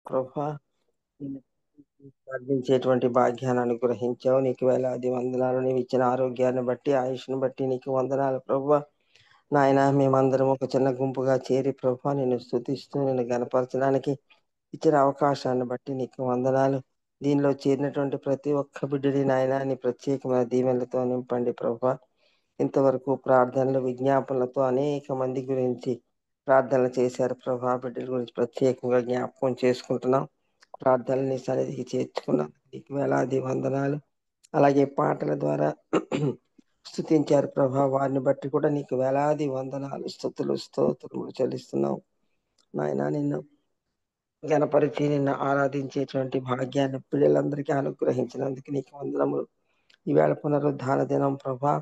ప్రభా నిన్ను ప్రార్థించేటువంటి భాగ్యాన్ని అనుగ్రహించావు. నీకు వేలాది వందనాలు. నీవు ఇచ్చిన ఆరోగ్యాన్ని బట్టి, ఆయుష్ను బట్టి నీకు వందనాలు ప్రభా. నాయన మేమందరం ఒక చిన్న గుంపుగా చేరి ప్రభా నిన్ను స్తుతిస్తూ నిన్ను గనపరచడానికి ఇచ్చిన అవకాశాన్ని బట్టి నీకు వందనాలు. దీనిలో చేరినటువంటి ప్రతి ఒక్క బిడ్డని నాయన నీ ప్రత్యేకమైన దీవెనలతో నింపండి ప్రభా. ఇంతవరకు ప్రార్థనలు విజ్ఞాపనలతో అనేక మంది గురించి ప్రార్థనలు చేశారు ప్రభా. బిడ్డల గురించి ప్రత్యేకంగా జ్ఞాపకం చేసుకుంటున్నాం. ప్రార్థనలు నీ సన్నిధికి చేర్చుకున్నాం. నీకు వేలాది వందనాలు. అలాగే పాటల ద్వారా స్తుతించారు ప్రభా. వారిని బట్టి కూడా నీకు వేలాది వందనాలు, స్తుతులు, స్తోత్రములు చెల్లిస్తున్నాం. నాయన నిన్ను గణపరిచి నిన్ను ఆరాధించేటువంటి భాగ్యాన్ని పిల్లలందరికీ అనుగ్రహించినందుకు నీకు వందనములు. ఈవేళ పునరుద్ధాన దినం ప్రభా.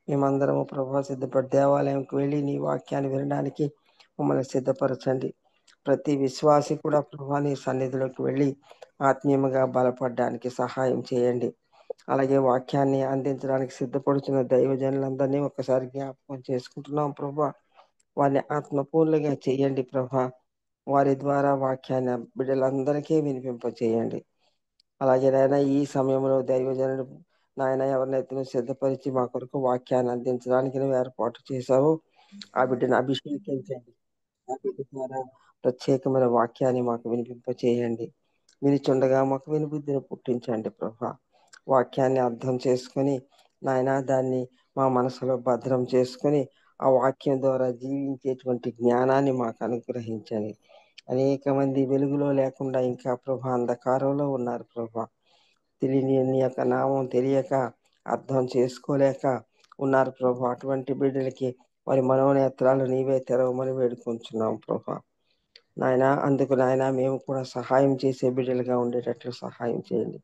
మేమందరము ప్రభా సిద్ధపడి దేవాలయంకి వెళ్ళి నీ వాక్యాన్ని వినడానికి మమ్మల్ని సిద్ధపరచండి. ప్రతి విశ్వాసి కూడా ప్రభా నీ సన్నిధిలోకి వెళ్ళి ఆత్మీయముగా బలపడడానికి సహాయం చేయండి. అలాగే వాక్యాన్ని అందించడానికి సిద్ధపడుతున్న దైవజనులందరినీ ఒకసారి జ్ఞాపకం చేసుకుంటున్నాం ప్రభా. వారిని ఆత్మపూర్ణంగా చేయండి ప్రభా. వారి ద్వారా వాక్యాన్ని బిడ్డలందరికీ వినిపింప చేయండి. అలాగే నాయన ఈ సమయంలో దైవజనుడు నాయన ఎవరినైతే నువ్వు సిద్ధపరిచి మా కొరకు వాక్యాన్ని అందించడానికి నువ్వు ఏర్పాటు చేశావు, ఆ బిడ్డను అభిషేకించండి. ఆ బిడ్డ ద్వారా ప్రత్యేకమైన వాక్యాన్ని మాకు వినిపింప చేయండి. వినిచుండగా మాకు వినుబుద్ధిని పుట్టించండి ప్రభా. వాక్యాన్ని అర్థం చేసుకొని నాయన దాన్ని మా మనసులో భద్రం చేసుకొని ఆ వాక్యం ద్వారా జీవించేటువంటి జ్ఞానాన్ని మాకు అనుగ్రహించండి. అనేక మంది వెలుగులో లేకుండా ఇంకా ప్రభా అంధకారంలో ఉన్నారు ప్రభా. తెలియని నీ యొక్క నామం తెలియక అర్థం చేసుకోలేక ఉన్నారు ప్రభా. అటువంటి బిడ్డలకి వారి మనోనేత్రాలు నీవే తెరవమని వేడుకుంటున్నాం ప్రభా. నాయన అందుకు నాయన మేము కూడా సహాయం చేసే బిడ్డలుగా ఉండేటట్లు సహాయం చేయండి.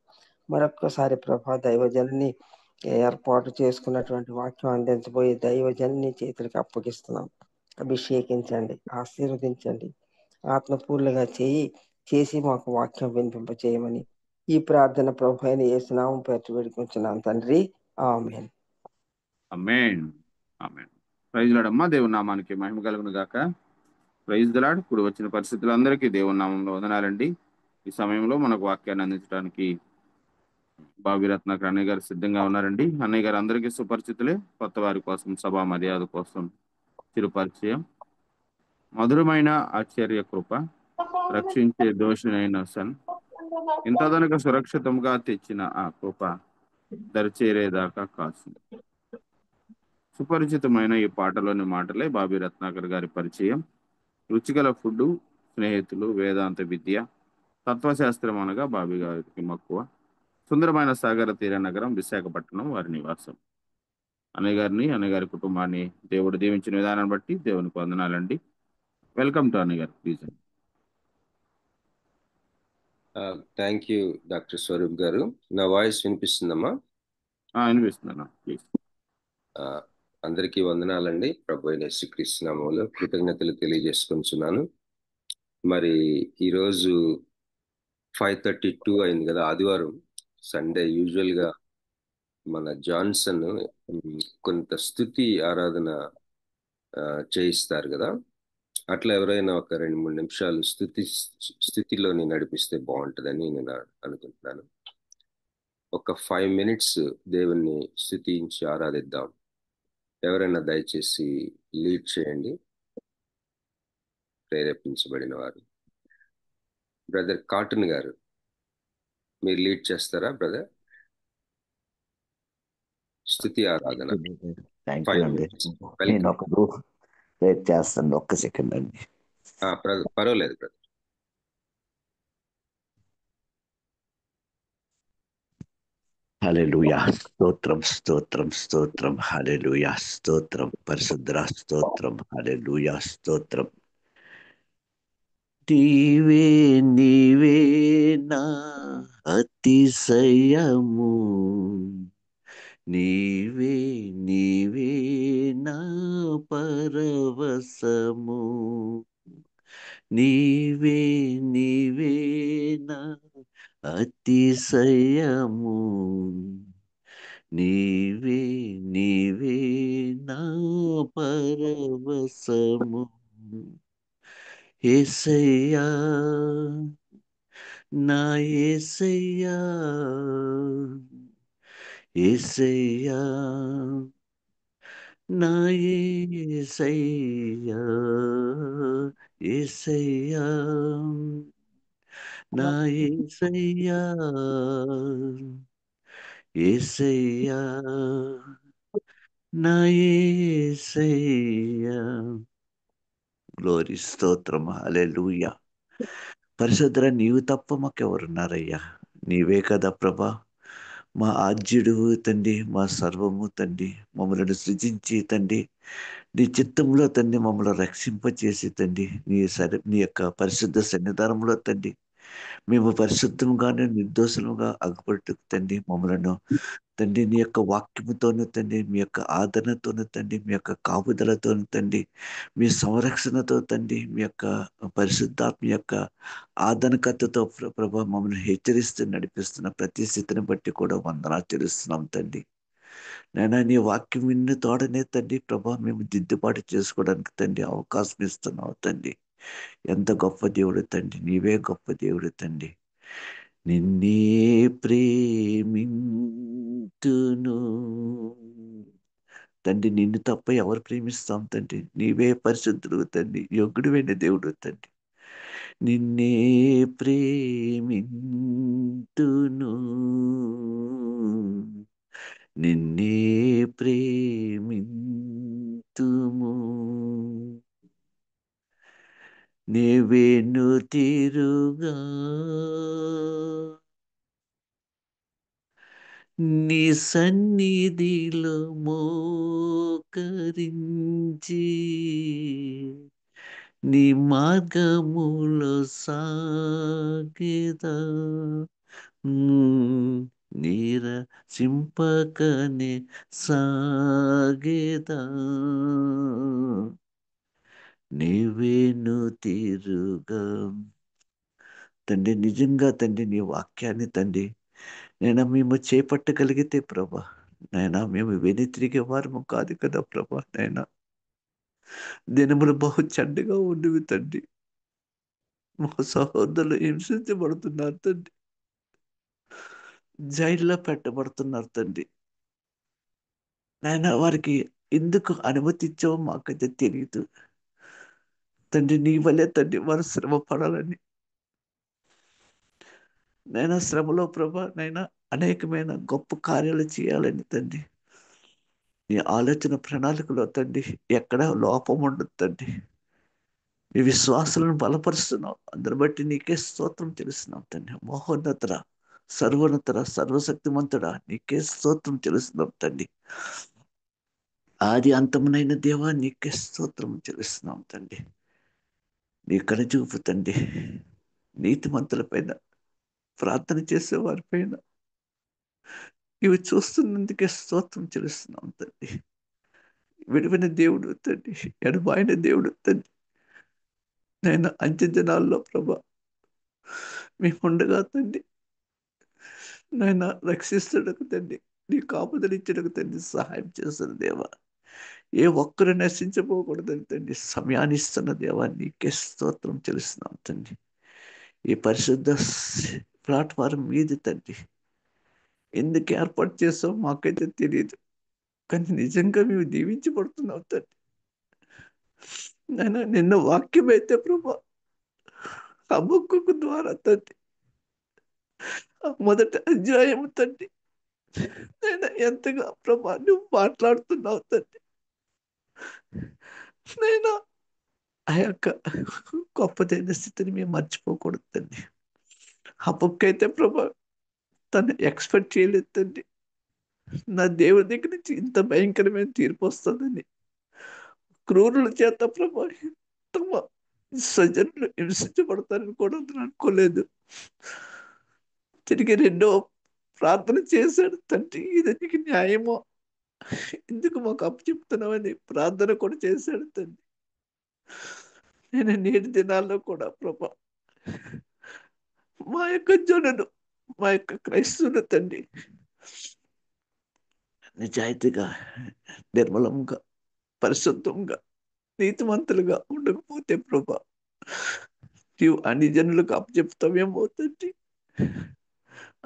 మరొక్కసారి ప్రభా దైవజనుని ఏర్పాటు చేసుకున్నటువంటి వాక్యం అందించబోయే దైవజనుని చేతులకు అప్పగిస్తున్నాం. అభిషేకించండి, ఆశీర్వదించండి, ఆత్మపూర్ణంగా చేసి మాకు వాక్యం వినిపింప చేయమని ఈ ప్రార్థన ప్రభు అయిన యేసునామం పేరిట వేడుకుంటున్నాం తండ్రి. ఆమేన్. ఆమేన్. ఆమేన్. ప్రైజ్ లార్డ్ అమ్మా. దేవుని నామానికి మహిమ కలుగును గాక. Praise the lord. ఇప్పుడు వచ్చిన పరిస్థితులందరికీ దేవుని నామంలో వందనాలండి. ఈ సమయంలో మనకు వాక్యాన్ని అందించడానికి బాబీ రత్నాకర్ అన్నయ్య గారు సిద్ధంగా ఉన్నారండి. అన్నయ్య గారు అందరికీ సుపరిచితులే. కొత్త వారి కోసం సభా మర్యాద కోసం చిరుపరిచయం. మధురమైన ఆశ్చర్య కృప, రక్షించే దోషునైన సన్, ఇంతదనక సురక్షితంగా తెచ్చిన ఆ కృప దరిచేరేదాకా కాసు. సుపరిచితమైన ఈ పాటలోని మాటలే బాబీ రత్నాకర్ గారి పరిచయం. రుచిగల ఫుడ్, స్నేహితులు, వేదాంత విద్య, తత్వశాస్త్రం అనగా బాబీ గారికి మక్కువ. సుందరమైన సాగర తీర నగరం విశాఖపట్నం వారి నివాసం. అన్నయ్య గారి కుటుంబాన్ని దేవుడు దీవించిన విధానాన్ని బట్టి దేవునికి వందనాలండి. వెల్కమ్ టు అన్నయ్య గారు, please. Thank you doctor Swaroop గారు. నా వాయిస్ వినిపిస్తుందమ్మా? అనిపిస్తున్నాను, ప్లీజ్. అందరికీ వందనాలండి. ప్రభు అయిన యేసుక్రీస్తు నామములో కృతజ్ఞతలు తెలియజేసుకుంటున్నాను. మరి ఈరోజు 5:32 అయింది కదా, ఆదివారం, సండే. యూజువల్గా మన జాన్సన్ కొంత స్తుతి ఆరాధన చేయిస్తారు కదా. అట్లా ఎవరైనా ఒక 2-3 నిమిషాలు స్థుతిలోని నడిపిస్తే బాగుంటుందని నేను అనుకుంటున్నాను. ఒక 5 minutes దేవుణ్ణి స్తుతించి ఆరాధిద్దాం. ఎవరైనా దయచేసి లీడ్ చేయండి, ప్రేరేపించబడిన వారు. బ్రదర్ కాటన్ గారు, మీరు లీడ్ చేస్తారా బ్రదర్? స్తుతి ఆరాధన. థ్యాంక్ యూ అండి. నేను ఒక వెయిట్ చేస్తాను, ఒక్క సెకండ్ అండి. పర్వాలేదు బ్రదర్. హల్లెలూయా. స్తోత్రం, స్తోత్రం, స్తోత్రం. హల్లెలూయా. స్తోత్రం పరిశుద్ధ, స్తోత్రం. హల్లెలూయా. స్తోత్రం. నీవే నా అతిశయము, నీవే నా పరవశము, నీవే నా అతిశయము, నీవే నా పరవశము. యేసయ్యా నా యేసయ్యా యేసయ్యా నా యేసయ్యా యేసయ్యా నా యేసయ్యా యేసయ్యా నా యేసయ్యా గ్లోరీ స్తోత్రం హల్లెలూయా. పరిశుద్ధుడా నీవు తప్ప మాకెవరున్నారయ్యా? నీవే కదా ప్రభా మా ఆద్యుడు తండ్రి, మా సర్వము తండ్రి, మమ్మలను సృజించి తండ్రి నీ చిత్తంలో తండ్రి మమ్మల్ని రక్షింపచేసి తండ్రి నీ యొక్క పరిశుద్ధ సన్నిధానంలో తండ్రి మేము పరిశుద్ధంగానే నిర్దోషులుగా అగపట్టు తండ్రి మమ్మలను తండ్రి నీ యొక్క వాక్యముతోను తండ్రి మీ యొక్క ఆదరణతోను తండ్రి మీ యొక్క కాపుదలతోను తండ్రి మీ సంరక్షణతో తండ్రి మీ యొక్క పరిశుద్ధాత్మ యొక్క ఆదరణకర్తతో ప్రభా మమ్మల్ని హెచ్చరిస్తూ నడిపిస్తున్న ప్రతి స్థితిని బట్టి కూడా వందనాలు చెల్లిస్తున్నాం తండ్రి. నైనా నీ వాక్యం విన్న తోడనే తండ్రి ప్రభా మేము దిద్దుబాటు చేసుకోవడానికి తండ్రి అవకాశం ఇస్తున్నావు తండ్రి. ఎంత గొప్ప దేవుడు తండ్రి, నీవే గొప్ప దేవుడు తండ్రి. నిన్నే ప్రేమింతును తండ్రి, నిన్ను తప్ప ఎవరు ప్రేమిస్తాం తండ్రి? నీవే పరిశుద్ధుడు తండ్రి, యోగ్యుడైన దేవుడు తండ్రి. నిన్నే ప్రేమింతును నిన్నే ప్రేమింతుము నీవేను తీరుగా నీ సన్నిధిలో మోకరించి నీ మార్గములో సాగేదా నీర సింపకనే సాగేదా నీవేను తీరుగా. తండ్రి నిజంగా తండ్రి నీ వాక్యాన్ని తండ్రి నేను మేము చేపట్టగలిగితే ప్రభా నైనా మేము వెనుతిరిగే వారము కాదు కదా ప్రభా. నైనా దినములు బహు చెడ్డగా ఉండేవి తండ్రి. మా సహోదరులు హింసించబడుతున్నారు తండ్రి, జైల్లో పెట్టబడుతున్నారు తండ్రి. నైనా వారికి ఎందుకు అనుమతి ఇచ్చావో మాకైతే తెలియదు తండ్రి. నీ వల్లే తండ్రి వారు శ్రమ పడాలని నైనా శ్రమలో ప్రభా నైనా అనేకమైన గొప్ప కార్యాలు చేయాలని తండ్రి నీ ఆలోచన ప్రణాళికలో తండ్రి ఎక్కడ లోపం ఉండదు తండ్రి. మీ విశ్వాసాలను బలపరుస్తున్నావు, అందరి బట్టి నీకే స్తోత్రం తెలుస్తున్నాం తండ్రి. మహోన్నతర సర్వోన్నతర సర్వశక్తిమంతుడా నీకే స్తోత్రం తెలుస్తున్నాం తండ్రి. ఆది అంతమునైన దేవా నీకే స్తోత్రం తెలుస్తున్నాం తండ్రి. నీ కనుచూపు తండ్రి నీతిమంతుల పైన, ప్రార్థన చేసే వారి పైన ఇవి చూస్తున్నందుకే స్తోత్రం చెల్లిస్తున్నాం తండ్రి. విడివిన దేవుడు తండ్రి, ఎడబాయిన దేవుడు తండ్రి. నేను అంత్య దినాల్లో ప్రభా మేముండగా తండ్రి నైనా రక్షిస్తుడకు తండ్రి, నీ కాపుదలిచ్చడకు తండ్రి సహాయం చేస్తున్న దేవా. ఏ ఒక్కరు నశించపోకూడదని తండ్రి సమయాన్ని ఇస్తున్న దేవా నీకే స్తోత్రం చెల్లిస్తున్నాం తండ్రి. ఈ పరిశుద్ధ ప్లాట్ఫారం మీది తండ్రి ఎందుకు ఏర్పాటు చేసావు మాకైతే తెలియదు, కానీ నిజంగా మేము దీవించబడుతున్నాం తండ్రి. నేను నిన్న వాక్యం అయితే ప్రభా హబక్కూకు ద్వారా తండ్రి మొదటి అధ్యాయం తండ్రి నేను ఎంతగా ప్రభా నువ్వు మాట్లాడుతున్నావు తండ్రి. నేను ఆ యొక్క గొప్పదైన స్థితిని మేము మర్చిపోకూడదు తండ్రి. హబక్కైతే ప్రభా తను ఎక్స్పెక్ట్ చేయలేదు తండ్రి నా దేవుడి దగ్గర నుంచి ఇంత భయంకరమైన తీర్పు వస్తుందని. క్రూరుల చేత ప్రభా తమ సజనులు హింసించబడతారని కూడా అతను అనుకోలేదు. తిరిగి రెండో ప్రార్థన చేశాడు తండ్రి, ఇది నీకు న్యాయమో, ఎందుకు మాకు అప్పచెప్తున్నామని ప్రార్థన కూడా చేశాడు తండ్రి. నేను నేటి దినాల్లో కూడా ప్రభా మా యొక్క జనులు, మా యొక్క క్రైస్తవులు తండ్రి నిజాయితీగా, నిర్మలంగా, పరిశుద్ధంగా, నీతిమంతులుగా ఉండకపోతే ప్రభా నీవు అన్ని జనులకు అప్పచెప్తావేమో తండ్రి.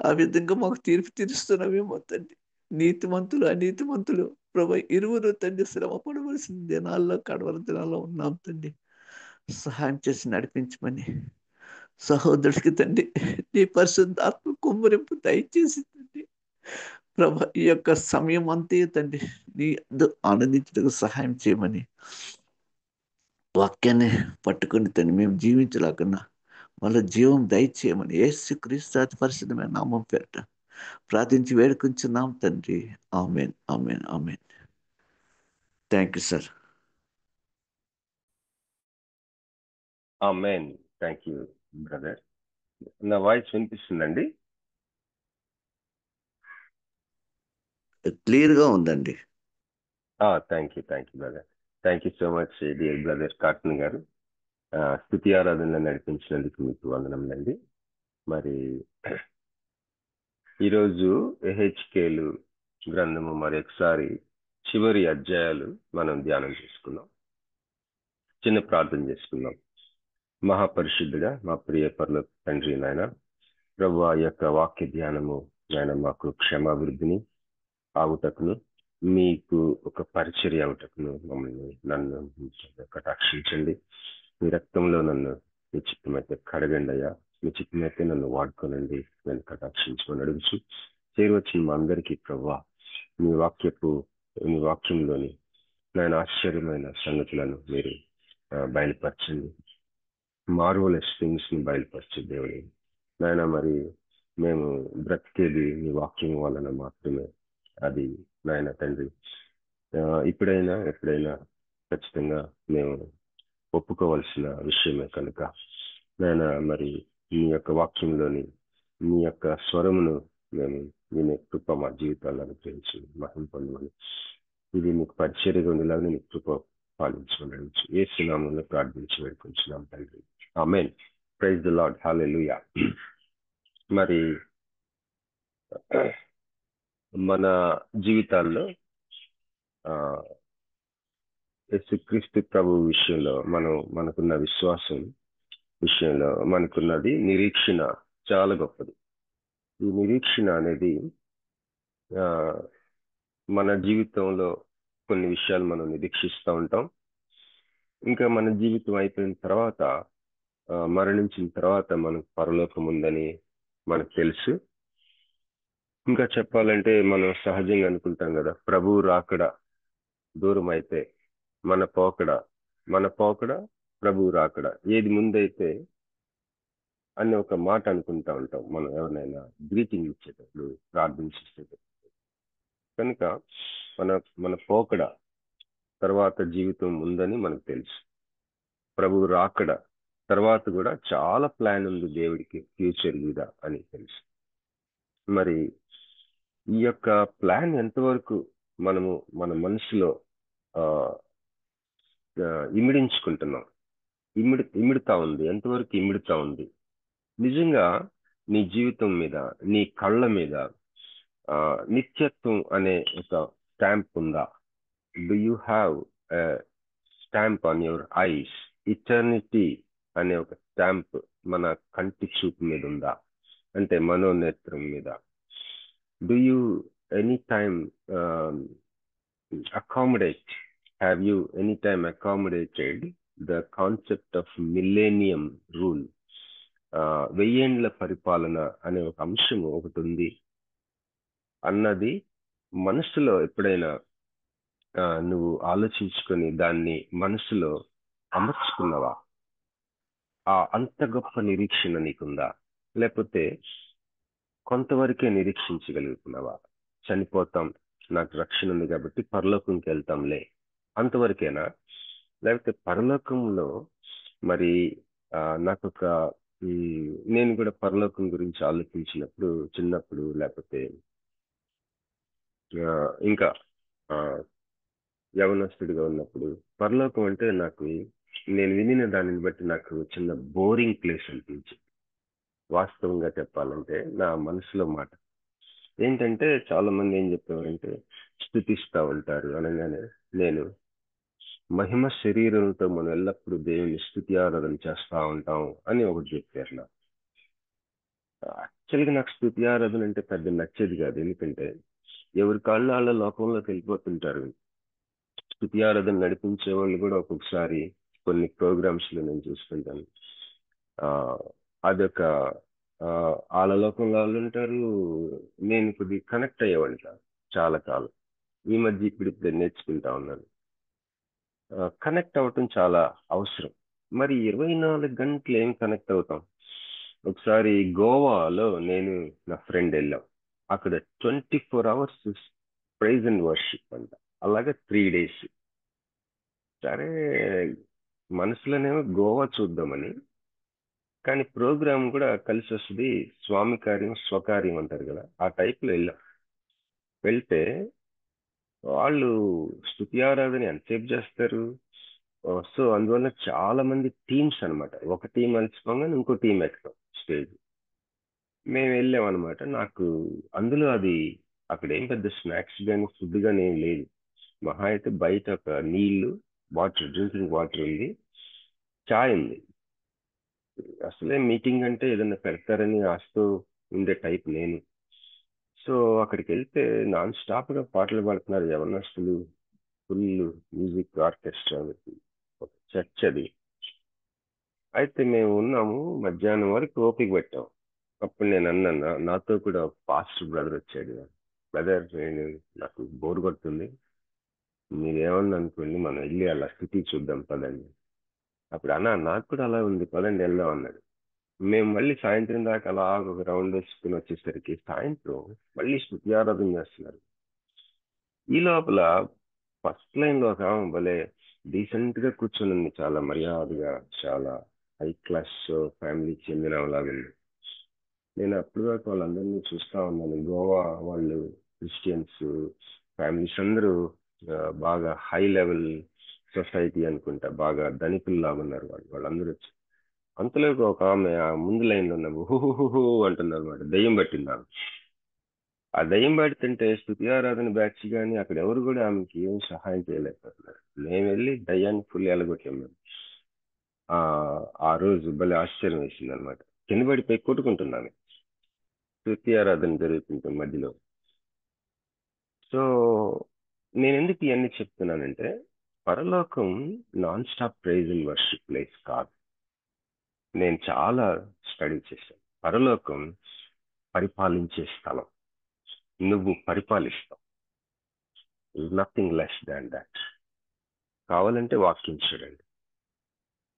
ఆ విధంగా మాకు తీర్పు తీరుస్తున్నావేమో తండ్రి. నీతిమంతులు అనీతిమంతులు ప్రభు ఇరువురు తండ్రి శ్రమ పడవలసిన దినాల్లో కడవల దినాల్లో ఉన్నాం తండ్రి. సహాయం చేసి నడిపించమని సహోదరుడికి తండ్రి నీ పరిశుద్ధాత్మ కుమ్మరింపు దయచేసి తండ్రి ప్రభ ఈ యొక్క సమయం అంతే తండ్రి నీ ఆనందించడానికి సహాయం చేయమని వాక్యాన్ని పట్టుకుని తండ్రి మేము జీవించలేకున్నా వాళ్ళ జీవం దయచేయమని యేసుక్రీస్తు అతి పరిశుద్ధమైన నామం పేరట ప్రార్థించి వేడుకుంటున్నాం తండ్రి. Amen, amen, amen. Thank you sir. Amen. Thank you brother. నా వాయిస్ వినిపిస్తుందండి? క్లియర్గా ఉందండి. Thank you brother. Thank you so much dear brother Carton గారు. స్తుతి ఆరాధనలో నడిపించినందుకు మీకు వందనములండి. మరి ఈరోజు ఎహెచ్కేలు గ్రంథము మరి ఒకసారి చివరి అధ్యాయాలు మనం ధ్యానం చేసుకున్నాం. చిన్న ప్రార్థన చేసుకున్నాం. మహాపరిశుద్ధుడా మా ప్రియ పరలోక తండ్రి నాయన ప్రభువా, యొక్క వాక్య ధ్యానము నాయన మాకు క్షమాభివృద్ధిని ఆగుటకును మీకు ఒక పరిచర్య అవుటకును నన్ను కటాక్షించండి. మీ రక్తంలో నన్ను మీ చిత్తమైతే కడగండి అయ్యా. మీ చిత్తమైతే నన్ను వాడుకోనండి. నేను కటాక్షించుకొని అడుగుచు చేరువచ్చిన మా అందరికీ ప్రభువా మీ వాక్యంలోని నేను ఆశ్చర్యమైన సంగతులను మీరు బయలుపరచండి. మార్వలెస్ థింగ్స్ ని బయలుపరచు దేవుని నాయన. మరి మేము బ్రతికేది మీ వాక్యం వలన మాత్రమే. అది నాయన తండ్రి ఇప్పుడైనా ఎప్పుడైనా ఖచ్చితంగా మేము ఒప్పుకోవలసిన విషయమే కనుక నాయన మరి మీ యొక్క వాక్యంలోని మీ యొక్క స్వరమును మేము మీ కృప మా జీవితాలను అనుగ్రహించి మహిమ పొందమని, ఇది మీకు పరిచర్యగా ఉండేలాగా మీ కృప పాలించమని యేసు నామములో ప్రార్థించి వేడుకుంటున్నాం తండ్రి. Amen. Praise the Lord. Hallelujah. మరి మన జీవితాల్లో యేసుక్రీస్తు ప్రభు విషయంలో మనకున్న విశ్వాసం విషయంలో మనకున్నది నిరీక్షణ చాలా గొప్పది. ఈ నిరీక్షణ అనేది మన జీవితంలో కొన్ని విషయాలు మనం నిరీక్షిస్తూ ఉంటాం. ఇంకా మన జీవితం అయిపోయిన తర్వాత మరణించిన తర్వాత మనకు పరలోకం ఉందని మనకు తెలుసు. ఇంకా చెప్పాలంటే మనం సహజంగా అనుకుంటాం కదా, ప్రభువు రాకడ దూరం అయితే మన పోకడ ప్రభువు రాకడ ఏది ముందైతే అని ఒక మాట అనుకుంటా ఉంటాం మనం ఎవరినైనా గ్రీటింగ్ ఇచ్చేటప్పుడు, ప్రార్థించేటప్పుడు. కనుక మన పోకడ తర్వాత జీవితం ఉందని మనకు తెలుసు. ప్రభువు రాకడ తర్వాత కూడా చాలా ప్లాన్ ఉంది దేవుడికి ఫ్యూచర్ మీద అని తెలుసు. మరి ఈ యొక్క ప్లాన్ ఎంతవరకు మనము మన మనసులో ఇమిడించుకుంటున్నాం, ఇమిడుతా ఉంది, ఎంతవరకు ఇమిడుతా ఉంది? నిజంగా నీ జీవితం మీద, నీ కళ్ళ మీద నిత్యత్వం అనే ఒక స్టాంప్ ఉందా? Do you have stamp on your eyes? Eternity అనే ఒక స్టాంప్ మన కంటి చూపు మీద ఉందా? అంటే మనోనేత్రం మీద. Do you any time have you anytime accommodated the concept of millennium rule? 1000 ఏండ్ల పరిపాలన అనే ఒక అంశము ఒకటి ఉంది అన్నది మనసులో ఎప్పుడైనా నువ్వు ఆలోచించుకొని దాన్ని మనసులో అమర్చుకున్నావా? అంత గొప్ప నిరీక్షణ నీకుందా? లేకపోతే కొంతవరకే నిరీక్షించగలుగుతున్నావా? చనిపోతాం, నాకు రక్షణ ఉంది కాబట్టి పరలోకంకి వెళ్తాంలే, అంతవరకేనా? లేకపోతే పరలోకంలో మరి నేను కూడా పరలోకం గురించి ఆలోచించినప్పుడు చిన్నప్పుడు, లేకపోతే ఇంకా యవనస్తుడిగా ఉన్నప్పుడు, పరలోకం అంటే నేను వినిన దానిని బట్టి నాకు చిన్న బోరింగ్ ప్లేస్ అనిపించింది. వాస్తవంగా చెప్పాలంటే నా మనసులో మాట ఏంటంటే, చాలా మంది ఏం చెప్పేవారంటే స్తుతిస్తూ ఉంటారు అనగానే నేను మహిమ శరీరంతో మనం ఎల్లప్పుడూ దేవుని స్తుతి ఆరాధన చేస్తూ ఉంటాం అని ఒకటి చెప్పారు నాకు. యాక్చువల్గా నాకు స్తుతి ఆరాధన అంటే పెద్ద నచ్చేది కాదు. ఎందుకంటే ఎవరి కాళ్ళు వాళ్ళ లోకంలోకి వెళ్ళిపోతుంటారు. స్తుతి ఆరాధన నడిపించే వాళ్ళు కూడా ఒక్కొక్కసారి కొన్ని ప్రోగ్రామ్స్ లో నేను చూస్తుంటాను. అదొక వాళ్ళ లోకంలో వాళ్ళు ఉంటారు. నేను కొద్దిగా కనెక్ట్ అయ్యేవాడిని కాదు చాలా కాలం. ఈ మధ్య ఇప్పుడు నేర్చుకుంటా ఉన్నాను. కనెక్ట్ అవ్వటం చాలా అవసరం. మరి 24 గంటలు ఏం కనెక్ట్ అవుతాం? ఒకసారి గోవాలో నేను నా ఫ్రెండ్ వెళ్ళాం. అక్కడ 24 hours ప్రైజ్ అండ్ వర్షిప్ అంట. అలాగే 3 days. సరే మనసులోనేమో గోవా చూద్దామని, కానీ ప్రోగ్రామ్ కూడా కలిసి వస్తుంది. స్వామి కార్యం స్వకార్యం అంటారు కదా, ఆ టైప్లో వెళ్ళాం. వెళ్తే వాళ్ళు స్తుతి ఆరాధన ఎంతసేపు చేస్తారు? సో అందువల్ల చాలా మంది టీమ్స్ అనమాట. ఒక టీం అలసిపోగానే ఇంకో టీం ఎక్కుతాం స్టేజ్. మేము వెళ్ళాం అనమాట. నాకు అందులో అది అక్కడ ఏం పెద్ద స్నాక్స్ కానీ ఫుడ్ కానీ ఏం లేదు. మహా అయితే బయట ఒక నీళ్లు, వాటర్, డ్రింకింగ్ వాటర్ ఉంది, చాయ్ ఉంది. అసలే మీటింగ్ అంటే ఏదైనా పెడతారని ఆస్తూ ఉండే టైప్ నేను. సో అక్కడికి వెళ్తే నాన్ స్టాప్ గా పాటలు పాడుతున్నారు యవనస్తులు, ఫుల్ మ్యూజిక్ ఆర్కెస్ట్రా, ఒక చర్చ్ అది. అయితే మేము ఉన్నాము, మధ్యాహ్నం వరకు ఓపిక పెట్టాం. అప్పుడు నేను అన్నా, నాతో కూడా పాస్టర్ బ్రదర్ వచ్చాడు. బ్రదర్, నాకు బోర్ కొడుతుంది, మీరేమన్నా అనుకోండి, మనం వెళ్ళి అలా స్థితి చూద్దాం పదండి. అప్పుడు నాకు కూడా అలా ఉంది, పదండి వెళ్దాం అన్నాడు. మేము మళ్ళీ సాయంత్రం దాకా అలా ఒక రౌండ్ వేసుకుని వచ్చేసరికి సాయంత్రం మళ్ళీ స్తుతి ఆరాధన చేస్తున్నారు. ఈ లోపల ఫస్ట్ లైన్ లో ఒక ఆమె భలే డీసెంట్ గా కూర్చొని ఉంది, చాలా మర్యాదగా, చాలా హై క్లాస్ ఫ్యామిలీకి చెందిన లాగా ఉంది. నేను అప్పుడు దాకా వాళ్ళందరినీ చూస్తా ఉన్నాను. గోవా వాళ్ళు క్రిస్టియన్స్ ఫ్యామిలీస్ అందరూ బాగా హై లెవెల్ సొసైటీ అనుకుంటా, బాగా ధనికుల్లాగా ఉన్నారు వాళ్ళందరూ వచ్చి. అంతలో ఒక ఆమె ఆ ముందు లైన్ లో ఉన్న హుహుహు అంటుంది అనమాట. దయ్యం పట్టింది ఆమె. ఆ దయ్యం పడుతుంటే స్తుతి ఆరాధన బ్యాచ్ కానీ అక్కడ ఎవరు కూడా ఆమెకి ఏం సహాయం చేయలేకపోతున్నారు. మేము వెళ్ళి దయ్యాన్ని ఫుల్ ఎలగొట్టాం మేము. ఆ రోజు భలే ఆశ్చర్యం వేసింది అనమాట. కింద పడిపోయి కొట్టుకుంటున్నాను స్తుతి ఆరాధన జరుగుతుంటే మధ్యలో. సో నేను ఎందుకు ఇవన్నీ చెప్తున్నానంటే, పరలోకం non stop praise and worship place కాదు. నేను చాలా స్టడీ చేశాను. పరలోకం పరిపాలించే స్థలం. నువ్వు పరిపాలిస్తావు, నథింగ్ లెస్ దాన్ దాట్. కావాలంటే వాక్యం చూడండి.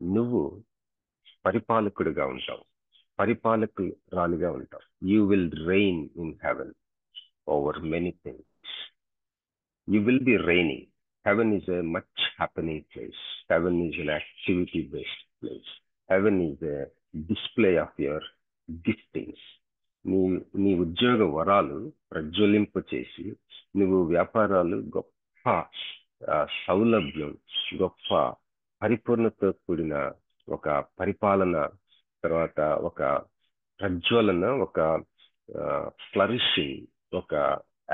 నువ్వు పరిపాలకుడిగా ఉంటావు, పరిపాలకురాలిగా ఉంటావు. You will reign in heaven over many things. You will be reigning. Heaven is a much happening place. Heaven is an activity-based place. Heaven is a display of your giftings. నీ ఉద్యోగ వరాలు ప్రజ్వలింప చేసి, నువ్వు వ్యాపారాలు గొప్ప సౌలభ్యం, గొప్ప పరిపూర్ణతో కూడిన ఒక పరిపాలన, తర్వాత ఒక ప్రజ్వలన, ఒక ఫ్లరిషింగ్, ఒక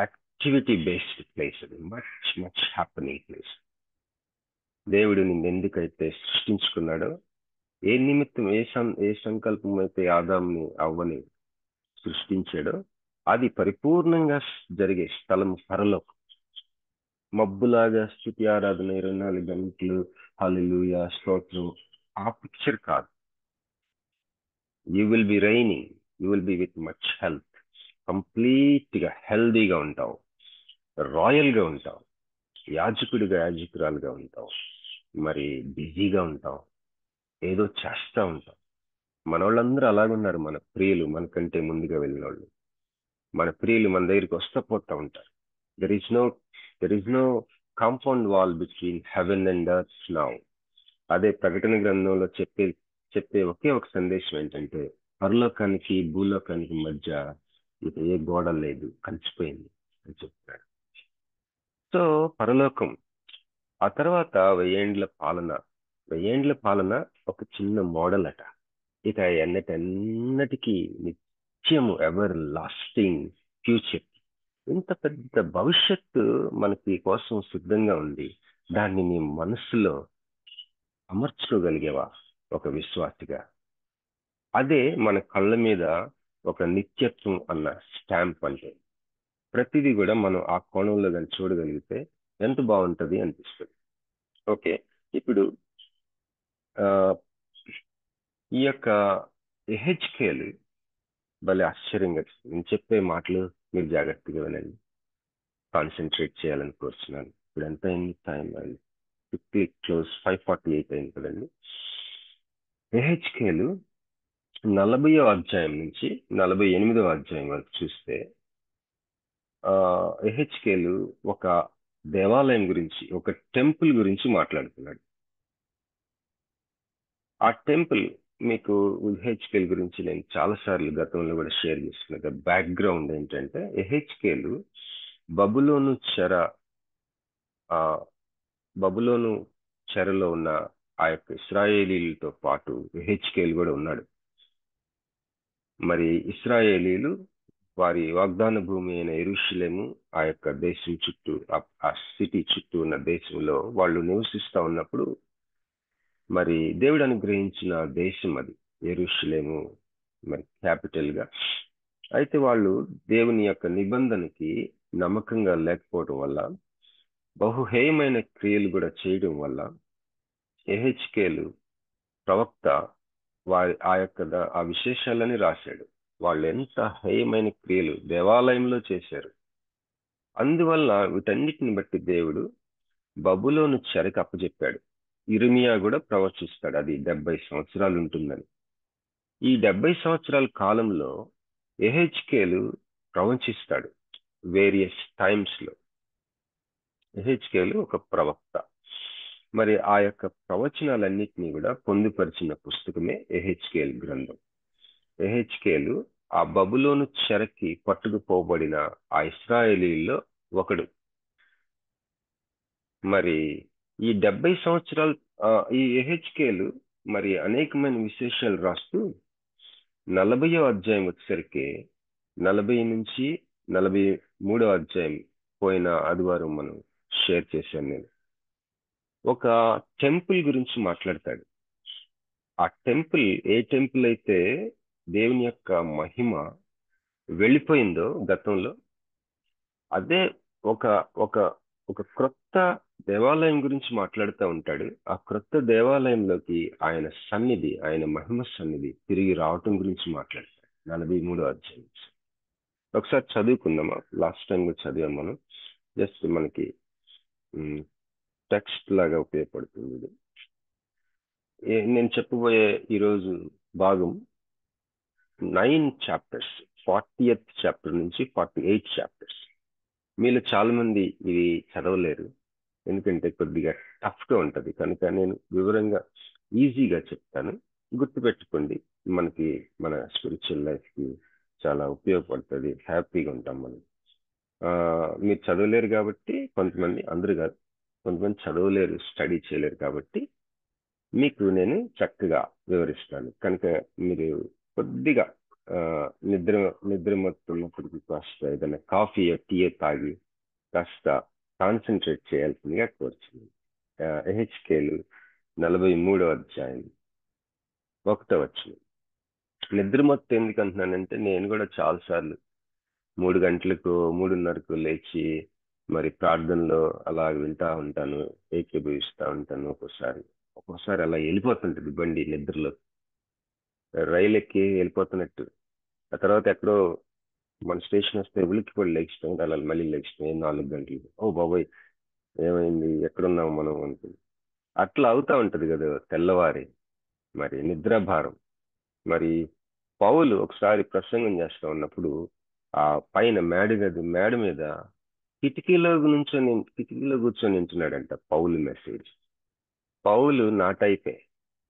యాక్టివిటీ బేస్డ్ ప్లేస్. అది మచ్ మచ్ హ్యాపెనింగ్ ప్లేస్. దేవుడు నిన్ను ఎందుకైతే సృష్టించుకున్నాడో, ఏ నిమిత్తం, ఏ సంకల్పం అయితే ఆదాంని అవ్వని సృష్టించాడో, అది పరిపూర్ణంగా జరిగే స్థలం పరలోకం. మబ్బులాగా స్తుతి ఆరాధన 24 గంటలు హల్లెలూయా స్తోత్రం, ఆ పిక్చర్ కాదు. You will be raining, you will be with much health, complete గా హెల్దీగా ఉంటావు, రాయల్ గా ఉంటావు, యాజకుడిగా యాజకురాలుగా ఉంటావు, మరి బిజీగా ఉంటావు, ఏదో చేస్తూ ఉంటావు. మన వాళ్ళందరూ అలాగున్నారు. మన ప్రియులు, మనకంటే ముందుగా వెళ్ళిన వాళ్ళు, మన ప్రియులు మన దగ్గరికి వస్తూ పోతా ఉంటారు. There is no compound wall between heaven and earth now. అదే ప్రకటన గ్రంథంలో చెప్పే ఒకే ఒక సందేశం ఏంటంటే, పరలోకానికి భూలోకానికి మధ్య ఇక ఏ గోడ లేదు, కలిసిపోయింది అని చెప్తాడు. సో పరలోకం, ఆ తర్వాత 1000 ఏండ్ల పాలన. 1000 ఏండ్ల పాలన ఒక చిన్న మోడల్ అట. ఇక ఎన్నటికీ నిత్యము ఎవర్ లాస్టింగ్ ఫ్యూచర్. ఇంత పెద్ద భవిష్యత్తు మనకి కోసం సిద్ధంగా ఉంది. దాన్ని నీ మనసులో అమర్చుకోగలిగేవా ఒక విశ్వాసిగా? అదే మన కళ్ళ మీద ఒక నిత్యత్వం అన్న స్టాంప్. అంటే ప్రతిదీ కూడా మనం ఆ కోణంలో కానీ చూడగలిగితే ఎంత బాగుంటది అనిపిస్తుంది. ఓకే, ఇప్పుడు ఆ ఈ యొక్క ఎహెచ్కేలు భలే ఆశ్చర్యంగా, నేను చెప్పే మాటలు మీరు జాగ్రత్తగా వినండి, కాన్సన్ట్రేట్ చేయాలని కోరుతున్నాను. ఇప్పుడు ఎంత అయింది టైం? అయింది క్విక్లీ క్లోజ్. 5:48 అయింది కదండి. ఎహెచ్కేలు 40వ అధ్యాయం నుంచి 48వ అధ్యాయం వరకు చూస్తే ఎహెచ్కేలు ఒక దేవాలయం గురించి, ఒక టెంపుల్ గురించి మాట్లాడుతున్నాడు. ఆ టెంపుల్ మీకు ఎహెచ్కేల్ గురించి నేను చాలాసార్లు గతంలో కూడా షేర్ చేసుకున్నాను. బ్యాక్గ్రౌండ్ ఏంటంటే, ఎహెచ్కేలు బబులోను చెరలో ఉన్న ఆ యొక్క ఇశ్రాయేలీలతో పాటు ఎహెచ్కేల్ కూడా ఉన్నాడు. మరి ఇశ్రాయేలీలు వారి వాగ్దాన భూమి అయిన యెరూషలేము, ఆ యొక్క దేశం చుట్టూ, ఆ సిటీ చుట్టూ ఉన్న దేశంలో వాళ్ళు నివసిస్తూ ఉన్నప్పుడు, మరి దేవుడు అనుగ్రహించిన దేశం అది యెరూషలేము, మరి క్యాపిటల్ గా. అయితే వాళ్ళు దేవుని యొక్క నిబంధనకి నమ్మకంగా లేకపోవడం వల్ల, బహుహేయమైన క్రియలు కూడా చేయడం వల్ల, ఎహెచ్కేలు ప్రవక్త ఆ విశేషాలని రాశాడు. వాళ్ళు ఎంత హేయమైన క్రియలు దేవాలయంలో చేశారు. అందువల్ల వీటన్నిటిని బట్టి దేవుడు బబులోను చెరకు అప్పచెప్పాడు. ఇర్మియా కూడా ప్రవచిస్తాడు అది 70 సంవత్సరాలు ఉంటుందని. ఈ 70 సంవత్సరాల కాలంలో ఎహెచ్కేలు ప్రవచిస్తాడు వేరియస్ టైమ్స్ లో. ఎహెచ్కేలు ఒక ప్రవక్త. మరి ఆ యొక్క ప్రవచనాలన్నిటినీ కూడా పొందుపరిచిన పుస్తకమే ఎహెచ్కేల్ గ్రంథం. ఎహెచ్కేలు ఆ బబులోను చెరకి పట్టుకుపోబడిన ఆ ఇశ్రాయేలీల్లో ఒకడు. మరి ఈ 70 సంవత్సరాలు ఈ ఎహెచ్కేలు మరి అనేకమైన విశేషాలు రాస్తూ 40వ అధ్యాయం వచ్చేసరికి 40 నుంచి 43వ అధ్యాయం పోయిన ఆదివారం మనం షేర్ చేశాను నేను. ఒక టెంపుల్ గురించి మాట్లాడతాడు. ఆ టెంపుల్ ఏ టెంపుల్ అయితే దేవుని యొక్క మహిమ వెళ్ళిపోయిందో గతంలో, అదే ఒక ఒక ఒక క్రొత్త దేవాలయం గురించి మాట్లాడుతూ ఉంటాడు. ఆ క్రొత్త దేవాలయంలోకి ఆయన సన్నిధి, ఆయన మహిమ సన్నిధి తిరిగి రావటం గురించి మాట్లాడతాడు 43వ అధ్యాయం. ఒకసారి చదువుకుందామా? లాస్ట్ టైం కూడా చదివాం మనం. జస్ట్ మనకి టెక్స్ట్ లాగా ఉపయోగపడుతుంది ఇది. నేను చెప్పబోయే ఈరోజు భాగం 9 చాప్టర్స్, 40th చాప్టర్ నుంచి 48 చాప్టర్స్. మీలో చాలా మంది ఇవి చదవలేరు, ఎందుకంటే కొద్దిగా టఫ్ గా ఉంటది. కనుక నేను వివరంగా ఈజీగా చెప్తాను. గుర్తుపెట్టుకోండి, మనకి మన స్పిరిచువల్ లైఫ్ కి చాలా ఉపయోగపడుతుంది. హ్యాపీగా ఉంటాం మనం. మీరు చదవలేరు కాబట్టి కొంతమంది, అందరూ కాదు, కొంతమంది చదవలేరు, స్టడీ చేయలేరు కాబట్టి మీకు నేను చక్కగా వివరిస్తాను. కనుక మీరు కొద్దిగా నిద్రమత్తున్నప్పటికీ కాస్త ఏదైనా కాఫీ టీ తాగి కాస్త కాన్సన్ట్రేట్ చేయాల్సిందిగా కోరుచున్నాను. ఎహెచ్కేలు 43వ అధ్యాయం 1వ వచనం. నిద్రమత్తు ఎందుకు అంటున్నానంటే, నేను కూడా చాలాసార్లు 3 గంటలకు 3:30కు లేచి మరి ప్రార్థనలో అలా వింటా ఉంటాను, ఏకీభవిస్తూ ఉంటాను. ఒక్కోసారి అలా వెళ్ళిపోతుంటది బండి నిద్రలో, రైలు ఎక్కి వెళ్ళిపోతున్నట్టు. ఆ తర్వాత ఎక్కడో మన స్టేషన్ వస్తే ఉలిక్కిపడి లెగిస్తాం, అలా మళ్ళీ లెగిస్తాం 4 గంటలు. ఓ బాబోయ్, ఏమైంది, ఎక్కడున్నాం మనం అనుకుంది. అట్లా అవుతా ఉంటది కదా తెల్లవారి. మరి నిద్రాభారం. మరి పౌలు ఒకసారి ప్రసంగం చేస్తా ఉన్నప్పుడు ఆ పైన మేడ మీద కిటికీలో కూర్చొని ఉంటున్నాడంట పౌలు మెసేజ్. పౌలు నా టైపే,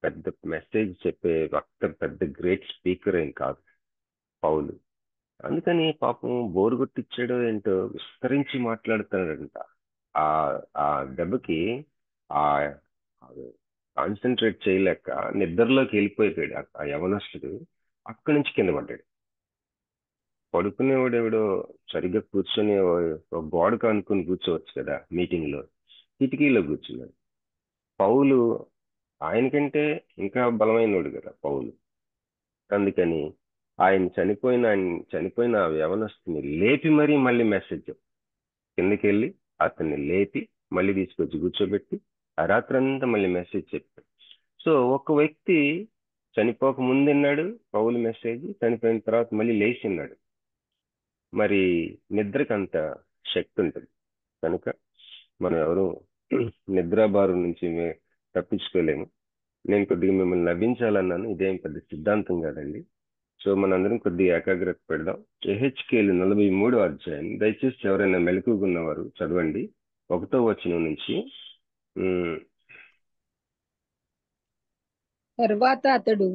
పెద్ద మెసేజ్ చెప్పే వక్త, పెద్ద గ్రేట్ స్పీకర్ ఏం కాదు పౌలు. అందుకని పాపం బోరు కొట్టించాడో ఏంటో విస్తరించి మాట్లాడుతున్నాడంట. ఆ దెబ్బకి ఆ కాన్సన్ట్రేట్ చేయలేక నిద్రలోకి వెళ్ళిపోయాడు ఆ యవనస్తుడు. అక్కడి నుంచి కింద పడ్డాడు. పడుకునేవాడు ఎవడో సరిగ్గా కూర్చొని ఒక గోడకు అనుకుని కూర్చోవచ్చు కదా మీటింగ్ లో. కిటికీలో కూర్చున్నాడు. పౌలు ఆయనకంటే ఇంకా బలమైనోడు కదా పౌలు. అందుకని ఆయన చనిపోయిన యవనస్తుని లేపి మరీ మళ్ళీ మెసేజ్ కిందకి వెళ్ళి అతన్ని లేపి మళ్ళీ తీసుకొచ్చి కూర్చోబెట్టి ఆ రాత్రంతా మళ్ళీ మెసేజ్ చెప్పాడు. సో ఒక వ్యక్తి చనిపోక ముందు విన్నాడు పౌలు మెసేజ్, చనిపోయిన తర్వాత మళ్ళీ లేచి ఉన్నాడు. మరి నిద్రకు అంత శక్తి ఉంటుంది కనుక మనం ఎవరు నిద్రాభారం నుంచి తప్పించుకోలేము. నేను కొద్దిగా మిమ్మల్ని నవ్వించాలన్నాను, ఇదేం పెద్ద సిద్ధాంతం కాదండి. సో మనందరం కొద్దిగా ఏకాగ్రత పెడదాం. ఎహెచ్కేలు 43వ అధ్యాయం దయచేసి ఎవరైనా మెలకుగున్నవారు చదవండి 1వ వచనం నుంచి. తరువాత అతడు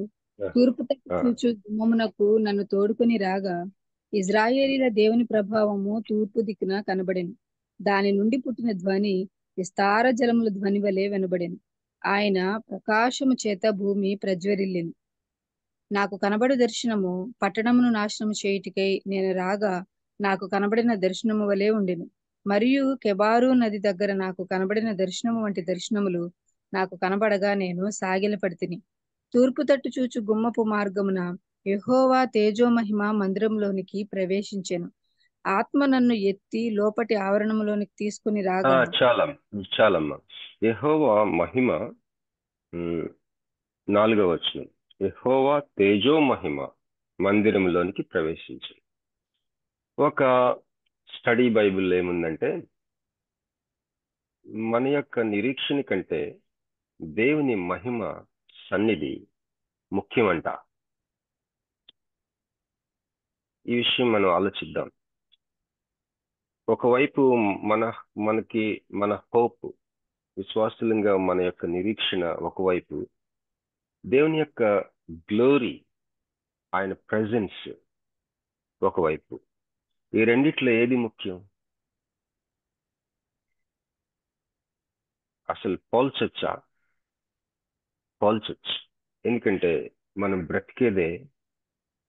తూర్పు తట్టు చూచు గుమ్మమునకు నన్ను తోడుకొని రాగా ఇజ్రాయేలీల దేవుని ప్రభావము తూర్పు దిక్కున కనబడెను. దాని నుండి పుట్టిన ధ్వని విస్తార జలముల ధ్వని వలె వినబడెను. ఆయన ప్రకాశము చేత భూమి ప్రజ్వరిల్లింది. నాకు కనబడు దర్శనము పట్టణమును నాశనము చేయుటికై నేను రాగా నాకు కనబడిన దర్శనము వలె ఉండెను. మరియు కెబారు నది దగ్గర నాకు కనబడిన దర్శనము వంటి దర్శనములు నాకు కనబడగా నేను సాగిలపడితిని. తూర్పు తట్టు చూచు గుమ్మపు మార్గమున యెహోవా తేజోమహిమ మందిరంలోనికి ప్రవేశించెను. ఆత్మ నన్ను ఎత్తి లోపటి ఆవరణములోనికి తీసుకుని రాగా చాలమ్మా. యెహోవా మహిమ 4వ వచనం, యెహోవా తేజో మహిమ మందిరంలోనికి ప్రవేశించింది. ఒక స్టడీ బైబిల్ ఏముందంటే మన యొక్క నిరీక్షణ కంటే దేవుని మహిమ సన్నిధి ముఖ్యమంట. ఈ విషయం మనం ఆలోచిద్దాం. ఒకవైపు మన హోప్, విశ్వాసులంగా మన యొక్క నిరీక్షణ ఒకవైపు, దేవుని యొక్క గ్లోరీ, ఆయన ప్రెజెన్స్ ఒకవైపు. ఈ రెండిట్లో ఏది ముఖ్యం? అసలు పోల్చొచ్చా? పోల్చొచ్చు. ఎందుకంటే మనం బ్రతికేదే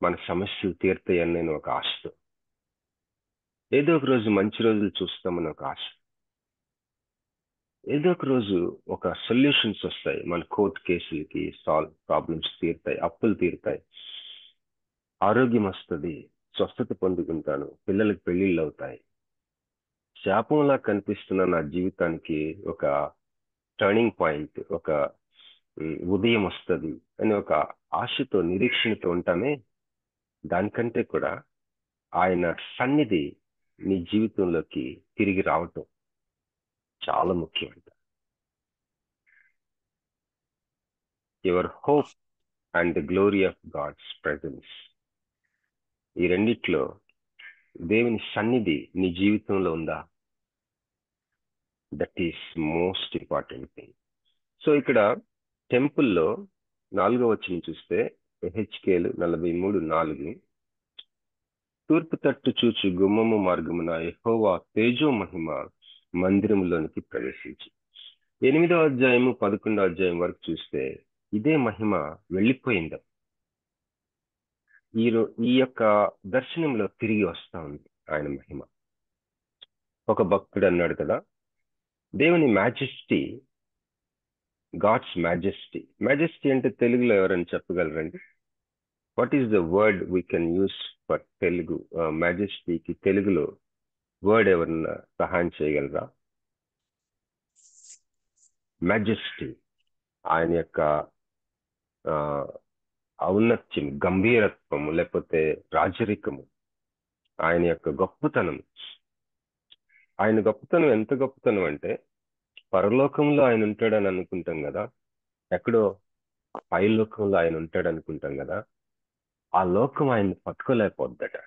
మన సమస్యలు తీరుతాయని నేను ఒక ఆశతో, ఏదో ఒక రోజు మంచి రోజులు చూస్తామని ఒక ఆశ, ఏదో ఒక రోజు ఒక సొల్యూషన్స్ వస్తాయి, మన కోర్టు కేసులకి ప్రాబ్లమ్స్ తీరుతాయి, అప్పులు తీరుతాయి, ఆరోగ్యం వస్తుంది, స్వస్థత పొందుకుంటాను, పిల్లలకి పెళ్ళిళ్ళు అవుతాయి. శాపంలా కనిపిస్తున్న నా జీవితానికి ఒక టర్నింగ్ పాయింట్, ఒక ఉదయం వస్తుంది అని ఒక ఆశతో నిరీక్షణతో ఉంటామే. దానికంటే కూడా ఆయన సన్నిధి నీ జీవితంలోకి తిరిగి రావటం చాలా ముఖ్యమంట. Your hope and the glory of God's presence, ఈ రెండిట్లో దేవుని సన్నిధి నీ జీవితంలో ఉందా? That is most important thing. So ఇక్కడ టెంపుల్లో 4వ వచనం చూస్తే ఎహెచ్కేలు 43:4, తూర్పు తట్టు చూచు గుమ్మము మార్గమున యెహోవా తేజో మహిమ మందిరంలోనికి ప్రవేశించి. 8వ అధ్యాయము 11వ అధ్యాయం వరకు చూస్తే ఇదే మహిమ వెళ్ళిపోయింది. ఈ యొక్క దర్శనంలో తిరిగి వస్తా ఉంది ఆయన మహిమ. ఒక భక్తుడు అన్నాడు కదా, దేవుని మ్యాజెస్టీ, గాడ్స్ మ్యాజెస్టీ. మ్యాజెస్టీ అంటే తెలుగులో ఎవరైనా చెప్పగలరండి? What is the word we can use for Telugu మ్యాజెస్టీకి? తెలుగులో వర్డ్ ఎవరన్నా సహాయం చేయగలరా? మ్యాజెస్టీ, ఆయన యొక్క ఔన్నత్యం, గంభీరత్వము, లేకపోతే రాజరికము, ఆయన యొక్క గొప్పతనం. ఆయన గొప్పతనం ఎంత గొప్పతనం అంటే పరలోకంలో ఆయన ఉంటాడని అనుకుంటాం కదా, ఎక్కడో పైలోకంలో ఆయన ఉంటాడు అనుకుంటాం కదా, ఆ లోకం ఆయన్ని పట్టుకోలేకపోద్దట.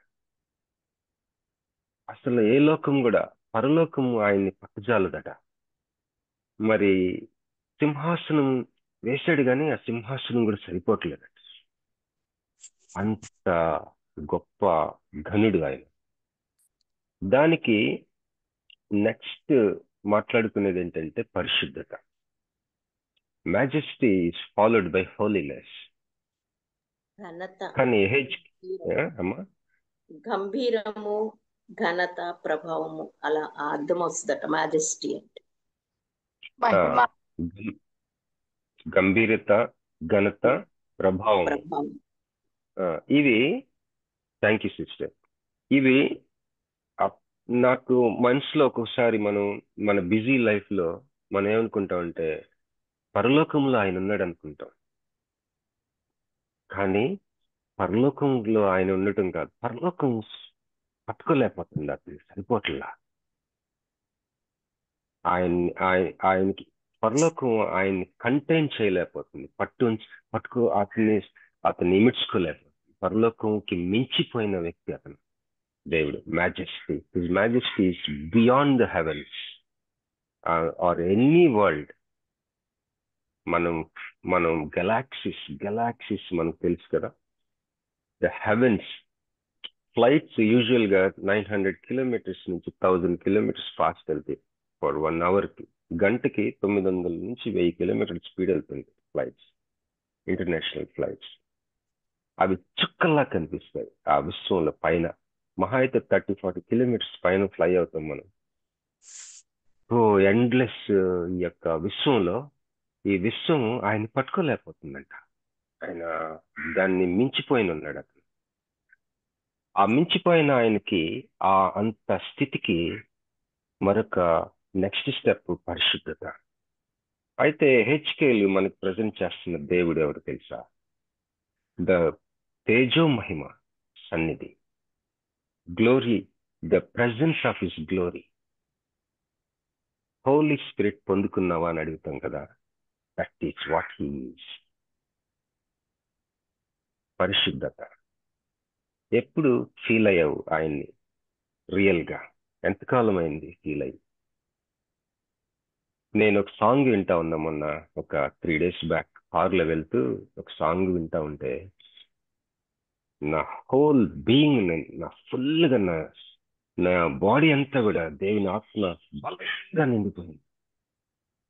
అసలు ఏ లోకం కూడా పరలోకం ఆయన్ని పట్టుజాలదట. మరి సింహాసనం వేశాడు కానీ ఆ సింహాసనం కూడా సరిపోవట్లేదట. అంత గొప్ప ఘనుడు ఆయన. దానికి నెక్స్ట్ మాట్లాడుకునేది ఏంటంటే పరిశుద్ధత. Majesty is followed by holiness. కానీ అమ్మా గంభీరము, ఘనత, ప్రభావము, అలా అర్థం వస్తుందట మ్యాజెస్టీ అంటే. మహిమ గంభీరత, ఘనత, ప్రభావం. ప్రభావం. ఇవి థ్యాంక్ యూ సిస్టర్. ఇవి నాకు మనసులో ఒక్కొక్కసారి మన బిజీ లైఫ్ లో మనం ఏమనుకుంటామంటే పరలోకంలో ఆయన ఉన్నాడు అనుకుంటాం. కానీ పరలోకంలో ఆయన ఉండటం కాదు, పరలోకం పట్టుకోలేకపోతుంది, అది సరిపోట్లా. ఆయనకి పరలోకం ఆయన్ని కంటైన్ చేయలేకపోతుంది, అతన్ని ఇమిడ్చుకోలేకపోతుంది. పరలోకంకి మించిపోయిన వ్యక్తి అతను, దేవుడు majesty. His majesty is beyond the heavens or any world. మనం గెలాక్సీస్ మనకు తెలుసు కదా. ద హెవెన్స్ ఫ్లైట్స్ యూజువల్ గా 900 కిలోమీటర్స్ నుంచి 1000 కిలోమీటర్స్ ఫాస్ట్ వెళ్తాయి ఫర్ 1 hour కి. గంటకి 900 నుంచి 1000 కిలోమీటర్ స్పీడ్ వెళ్తుంది ఫ్లైట్స్, ఇంటర్నేషనల్ ఫ్లైట్స్. అవి చుక్కల్లా కనిపిస్తాయి ఆ విశ్వంలో. పైన మహా అయితే 30-40 కిలోమీటర్స్ పైన ఫ్లై అవుతాం మనం. ఎండ్లెస్ ఈ యొక్క విశ్వంలో, ఈ విశ్వం ఆయన పట్టుకోలేకపోతుందంట. ఆయన దాన్ని మించిపోయిన ఉన్నాడు అతను. ఆ మించిపోయిన ఆయనకి అంత స్థితికి మరొక నెక్స్ట్ స్టెప్ పరిశుద్ధత. అయితే హెచ్కేలు మనకు ప్రజెంట్ చేస్తున్న దేవుడు ఎవరు తెలుసా? ద తేజో మహిమ సన్నిధి, glory, the presence of his glory. Holy spirit పొందుకున్నావా అని అడుగుతాం కదా. That is what he is. పరిశుద్ధత. ఎప్పుడు ఫీల్ అయ్యావు ఆయన్ని రియల్ గా? ఎంతకాలం అయింది ఫీల్ అయ్యి? నేను ఒక సాంగ్ వింటా ఉన్నా మొన్న, ఒక 3 days బ్యాక్ కారులో వెళ్తూ ఒక సాంగ్ వింటా ఉంటే నా హోల్ బీయింగ్, నా ఫుల్గా నా బాడీ అంతా కూడా దేవుని ఆత్మ బలంగా నిండిపోయింది.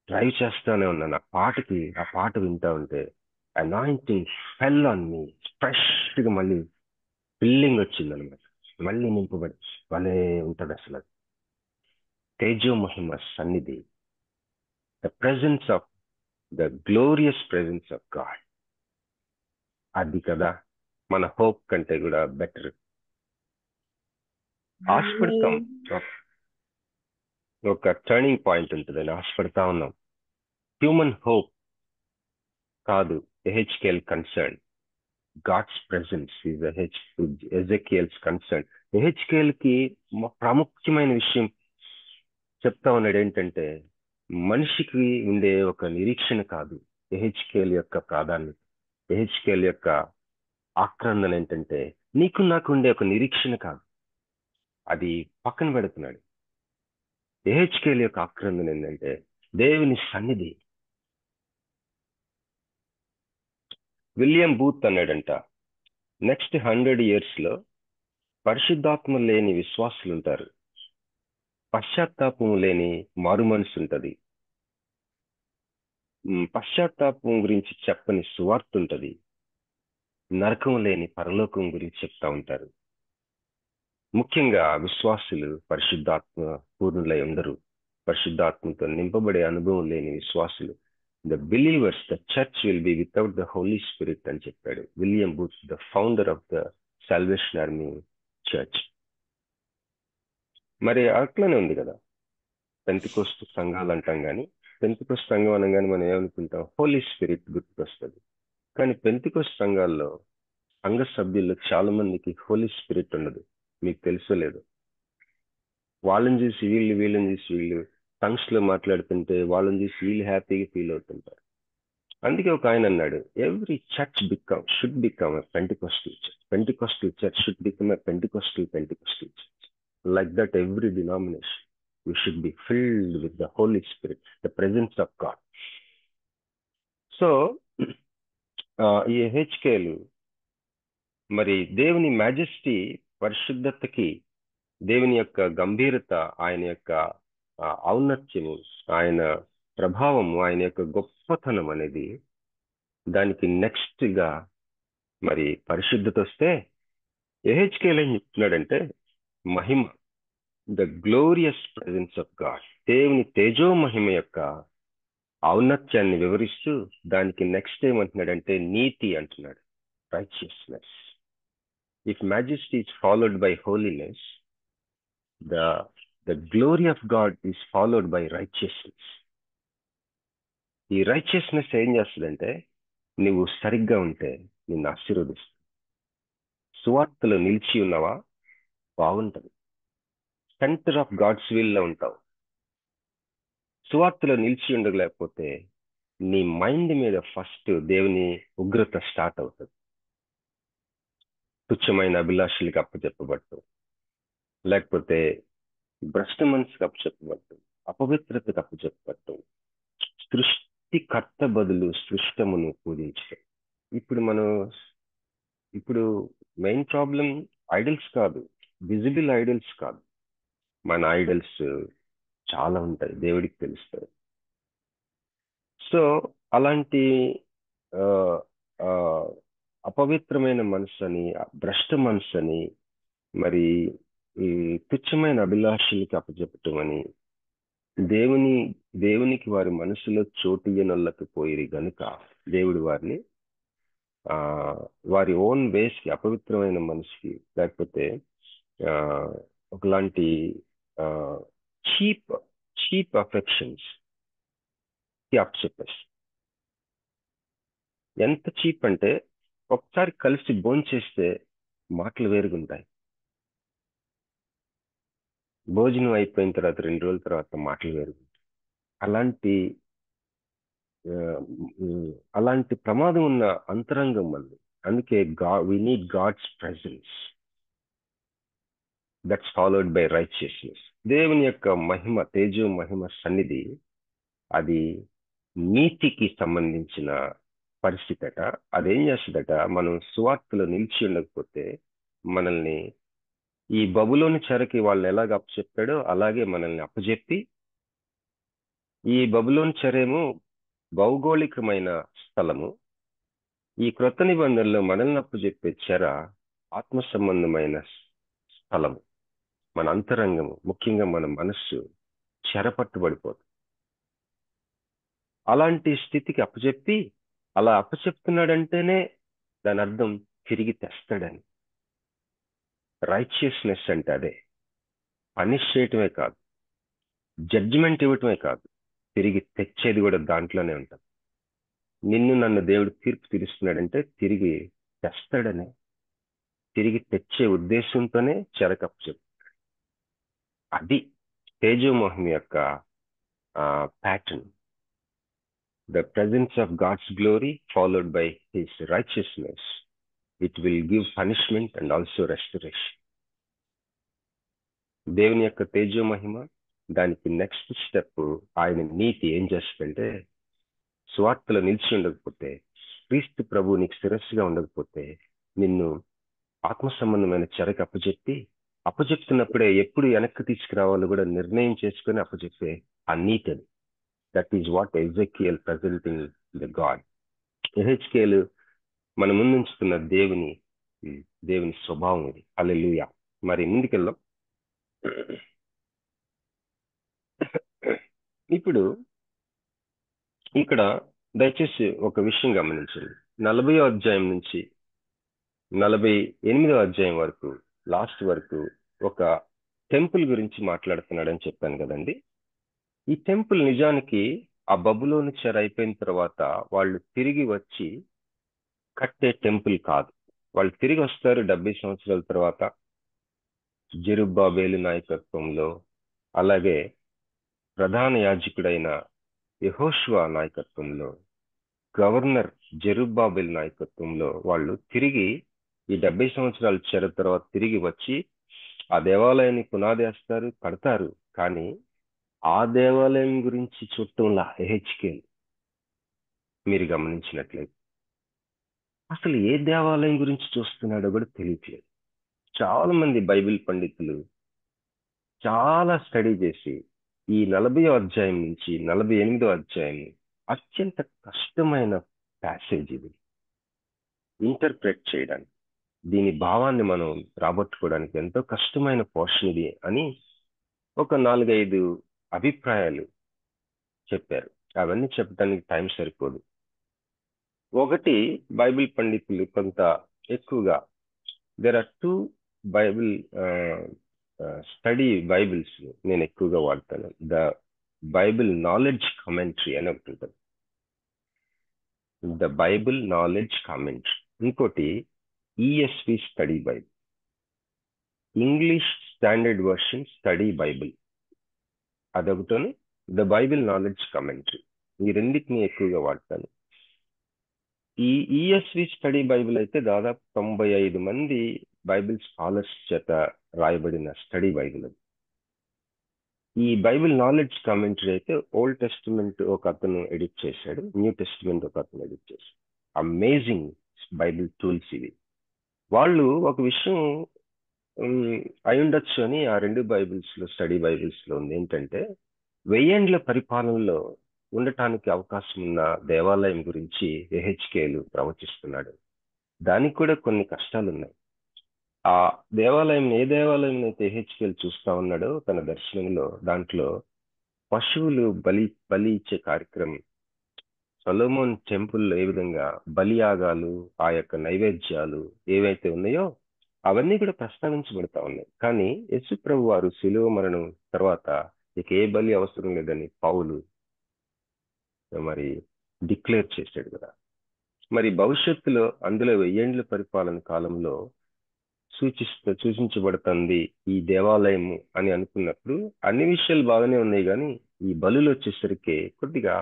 డ్రైవ్ చేస్తానే ఉన్నా, ఆ పాట వింటా ఉంటే అనాయింటింగ్ ఫెల్ ఆన్ మీ. ఫ్రెష్గా మళ్ళీ ఫిల్లింగ్ వచ్చింది అనమాట, మళ్ళీ నింపబడి భలే ఉంటుంది అసలు. తేజో మహిమ సన్నిధి, the presence of the glorious presence of God. అది కదా మన హోప్ కంటే కూడా బెటర్. ఆశపడతాం, ఒక టర్నింగ్ పాయింట్ ఉంటుందని ఆశపడతా ఉన్నాం. హ్యూమన్ హోప్ కాదు ఎహెచ్కేల్ concern. God's presence is Ezekiel's concern. ఎహెచ్కేల్ కి ప్రాముఖ్యమైన విషయం చెప్తా ఉన్నాడు ఏంటంటే, మనిషికి ఉండే ఒక నిరీక్షణ కాదు ఎహెచ్కేల్ యొక్క ప్రాధాన్యత. ఎహెచ్కేల్ యొక్క ఆక్రందన ఏంటంటే, నీకు నాకు ఉండే ఒక నిరీక్షణ కాదు, అది పక్కన పెడుతున్నాడు. ఎహెచ్కేల్ యొక్క ఆక్రందన ఏంటంటే దేవుని సన్నిధి. విలియం బూత్ అన్నాడంట, నెక్స్ట్ 100 years లో పరిశుద్ధాత్మ లేని విశ్వాసులు ఉంటారు, పశ్చాత్తాపం లేని మారు మనసు ఉంటుంది, పశ్చాత్తాపం గురించి చెప్పని సువార్త ఉంటుంది, నరకం లేని పరలోకం గురించి చెప్తా ఉంటారు. ముఖ్యంగా విశ్వాసులు పరిశుద్ధాత్మ పూర్ణులై ఉండరు. పరిశుద్ధాత్మతో నింపబడే అనుభవం లేని విశ్వాసులు, the believers, the church will be without the holy spirit అని చెప్పాడు William Booth, the founder of the Salvation Army church. మరి అట్లనే ఉంది కదా, పెంతెకోస్తు సంఘాలు అంటాం, కానీ పెంతెకోస్తు సంఘం అనగానే మనం ఏమనుకుంటాం? హోలీ స్పిరిట్ గుర్తుకొస్తుంది. కానీ పెంతెకోస్తు సంఘాల్లో సంఘ సభ్యులు చాలా మందికి హోలీ స్పిరిట్ ఉండదు. మీకు తెలుసో లేదు? వాళ్ళని చూసి వీళ్ళని చూసి వీళ్ళు టంగ్స్ లో మాట్లాడుతుంటే వాళ్ళని చూసి వీళ్ళు హ్యాపీగా ఫీల్ అవుతుంటారు. అందుకే ఒక ఆయన అన్నాడు, every church should become a Pentecostal church. Pentecostal church should become a Pentecostal church. Like that, every denomination, we should be filled with the Holy Spirit, the presence of God. So, ఈ హెచ్కేలు మరి దేవుని majesty, పరిశుద్ధతకి, దేవుని యొక్క గంభీరత, ఆయన యొక్క ఔన్నత్యము, ఆయన ప్రభావము, ఆయన యొక్క గొప్పతనం అనేది దానికి నెక్స్ట్ గా మరి పరిశుద్ధత వస్తే ఎహెచ్కేల్ ఏం చెప్తున్నాడంటే మహిమ, the glorious presence of God, దేవుని తేజో మహిమ యొక్క ఔన్నత్యాన్ని వివరిస్తూ దానికి నెక్స్ట్ ఏమంటున్నాడంటే నీతి అంటున్నాడు, righteousness. If majesty is followed by holiness, the glory of God is followed by righteousness. ఈ రైచియస్నెస్ ఏం చేస్తుందంటే, నువ్వు సరిగ్గా ఉంటే నిన్ను ఆశీర్వదిస్తుంది. సువార్తలో నిలిచి ఉన్నావా, బాగుంటుంది. సెంటర్ ఆఫ్ గాడ్స్ విల్ లో ఉంటావు. సువార్తలో నిలిచి ఉండలేకపోతే నీ మైండ్ మీద ఫస్ట్ దేవుని ఉగ్రత స్టార్ట్ అవుతుంది. తుచ్చమైన అభిలాషులకి అప్పచెప్పబట్టు, లేకపోతే భ్రష్ట మనసుకి అప్పచెప్పబట్టు, అపవిత్రతకు అప్పచెప్పబట్టు, సృష్టికర్త బదులు సృష్టమును పూజించడం. ఇప్పుడు మెయిన్ ప్రాబ్లం ఐడల్స్ కాదు, విజిబుల్ ఐడల్స్ కాదు. మన ఐడల్స్ చాలా ఉంటాయి, దేవుడికి తెలుస్తాయి. సో అలాంటి అపవిత్రమైన మనసు అని, భ్రష్ట మనసు అని, మరి ఈ తుచ్చమైన అభిలాషులకి అప్పచెప్పటం అని, దేవునికి వారి మనసులో చోటియ్యనొల్లకపోయిరి గనుక దేవుడు వారిని వారి ఓన్ వేస్ కి, అపవిత్రమైన మనసుకి, లేకపోతే ఒకలాంటి చీప్ అఫెక్షన్స్ కి అప్పచెప్పేసి. ఎంత చీప్ అంటే, ఒకసారి కలిసి భోంచేస్తే మాటలు వేరుగుంటాయి, భోజనం అయిపోయిన తర్వాత 2 రోజుల తర్వాత మాటలు వేరుగుంటాయి. అలాంటి ప్రమాదం ఉన్న అంతరంగం మనది. అందుకే we need God's presence that's followed by righteousness. దేవుని యొక్క మహిమ, తేజో మహిమ సన్నిధి, అది నీతికి సంబంధించిన పరిస్థితి అట. అదేం చేస్తుందట, మనం సువార్తలో నిలిచి ఉండకపోతే మనల్ని ఈ బబులోని చెరకి వాళ్ళు ఎలాగ అప్పచెప్పాడో అలాగే మనల్ని అప్పచెప్పి, ఈ బబులోని చెరేమో భౌగోళికమైన స్థలము, ఈ క్రొత్త నిబంధనలో మనల్ని అప్పచెప్పే చెర ఆత్మ సంబంధమైన స్థలము. మన అంతరంగము, ముఖ్యంగా మన మనస్సు చెరపట్టుబడిపోతుంది. అలాంటి స్థితికి అప్పచెప్పి, అలా అప్పచెప్తున్నాడంటేనే దాని అర్థం తిరిగి తెస్తాడని. రైచియస్నెస్ అంటే అదే. పనిష్ చేయటమే కాదు, జడ్జిమెంట్ ఇవ్వటమే కాదు, తిరిగి తెచ్చేది కూడా దాంట్లోనే ఉంటుంది. నిన్ను నన్ను దేవుడు తీర్పు తీరుస్తున్నాడంటే తిరిగి తెస్తాడనే, తిరిగి తెచ్చే ఉద్దేశంతోనే చెరకప్పు చెప్తాడు. అది తేజోమోహం యొక్క pattern. The presence of God's glory followed by his righteousness, it will give punishment and also restoration. దేవుని యొక్క తేజో మహిమ, దానికి నెక్స్ట్ స్టెప్ ఆయన నీతి ఏం చేస్తుందంటే, స్వార్థలో నిలిచి ఉండకపోతే, క్రీస్తు ప్రభు నీకు శిరస్సుగా ఉండకపోతే, నిన్ను ఆత్మ సంబంధమైన చెరకు అప్పచెప్తున్నప్పుడే ఎప్పుడు వెనక్కి తీసుకురావాలో కూడా నిర్ణయం చేసుకుని అప్పచెప్పే ఆ నీతి అది. That is what Ezekiel presenting the God. ఎహెచ్కేలు మన ముందుంచుతున్న దేవుని స్వభావం ఇది. హల్లెలూయా. మరి ముందుకెళ్దాం. ఇప్పుడు ఇక్కడ దయచేసి ఒక విషయం గమనించండి. 40వ అధ్యాయం నుంచి 48వ అధ్యాయం వరకు, లాస్ట్ వరకు ఒక టెంపుల్ గురించి మాట్లాడుతున్నాడని చెప్పాను కదండి. ఈ టెంపుల్ నిజానికి ఆ బబులోను చెర అయిపోయిన తర్వాత వాళ్ళు తిరిగి వచ్చి కట్టే టెంపుల్ కాదు. వాళ్ళు తిరిగి వస్తారు 70 సంవత్సరాల తర్వాత జెరుబ్బాబేలు నాయకత్వంలో, అలాగే ప్రధాన యాజకుడైన యెహోషువ నాయకత్వంలో, గవర్నర్ జెరుబ్బాబెల్ నాయకత్వంలో వాళ్ళు తిరిగి ఈ 70 సంవత్సరాల చెర తర్వాత తిరిగి వచ్చి ఆ దేవాలయాన్ని పునాది వేస్తారు, కడతారు. కానీ ఆ దేవాలయం గురించి చూడటంలా ఎహెచ్కేల్ మీరు గమనించినట్లయితే అసలు ఏ దేవాలయం గురించి చూస్తున్నాడో కూడా తెలియట్లేదు. చాలా మంది బైబిల్ పండితులు చాలా స్టడీ చేసి ఈ 40వ అధ్యాయం నుంచి 48వ అధ్యాయం అత్యంత కష్టమైన ప్యాసేజ్ ఇది ఇంటర్ప్రెట్ చేయడానికి. దీని భావాన్ని మనం రాబట్టుకోవడానికి ఎంతో కష్టమైన పోర్షన్ ఇది అని ఒక 4-5 అభిప్రాయాలు చెప్పారు. అవన్నీ చెప్పడానికి టైం సరిపోదు. ఒకటి, బైబిల్ పండితులు కొంత ఎక్కువగా there are 2 Bible study Bibles నేను ఎక్కువగా వాడతాను. ద బైబిల్ నాలెడ్జ్ కామెంటరీ అని ఒకటి ఉంటుంది, ద బైబిల్ నాలెడ్జ్ కామెంటరీ. ఇంకోటి ESV study Bible, English standard version study Bible, అదొకటోని ద బైబిల్ నాలెడ్జ్ కామెంటరీ. ఈ రెండింటిని ఎక్కువగా వాడతాను. ఈ ఈఎస్వి స్టడీ బైబిల్ అయితే దాదాపు 95 మంది బైబిల్ స్కాలర్స్ చేత రాయబడిన స్టడీ బైబిల్. ఈ బైబిల్ నాలెడ్జ్ కామెంటరీ అయితే ఓల్డ్ టెస్టిమెంట్ ఒక అతను ఎడిట్ చేశాడు, న్యూ టెస్టిమెంట్ ఒక అతను ఎడిట్ చేశాడు. అమేజింగ్ బైబిల్ టూల్స్ ఇవి. వాళ్ళు ఒక విషయం అయి ఉండొచ్చు అని ఆ 2 బైబిల్స్ లో, స్టడీ బైబిల్స్ లో ఉంది ఏంటంటే, 1000 ఏండ్ల పరిపాలనలో ఉండటానికి అవకాశం ఉన్న దేవాలయం గురించి ఎహెచ్కేలు ప్రవచిస్తున్నాడు. దానికి కూడా కొన్ని కష్టాలు ఉన్నాయి. ఆ దేవాలయం, ఏ దేవాలయం అయితే ఎహెచ్కేలు చూస్తా ఉన్నాడో తన దర్శనంలో, దాంట్లో పశువులు బలి ఇచ్చే కార్యక్రమం, సొలొమోన్ టెంపుల్లో ఏ విధంగా బలియాగాలు, ఆ యొక్క నైవేద్యాలు ఏవైతే ఉన్నాయో అవన్నీ కూడా ప్రస్తావించబడతా ఉన్నాయి. కానీ యేసు ప్రభు వారు శిలువ మరణం తర్వాత ఇక ఏ బలి అవసరం లేదని పౌలు మరి డిక్లేర్ చేశాడు కదా. మరి భవిష్యత్తులో అందులో 1000 ఏండ్ల పరిపాలన కాలంలో సూచించబడుతుంది ఈ దేవాలయము అని అనుకున్నప్పుడు అన్ని విషయాలు బాగానే ఉన్నాయి, కానీ ఈ బలులు వచ్చేసరికి కొద్దిగా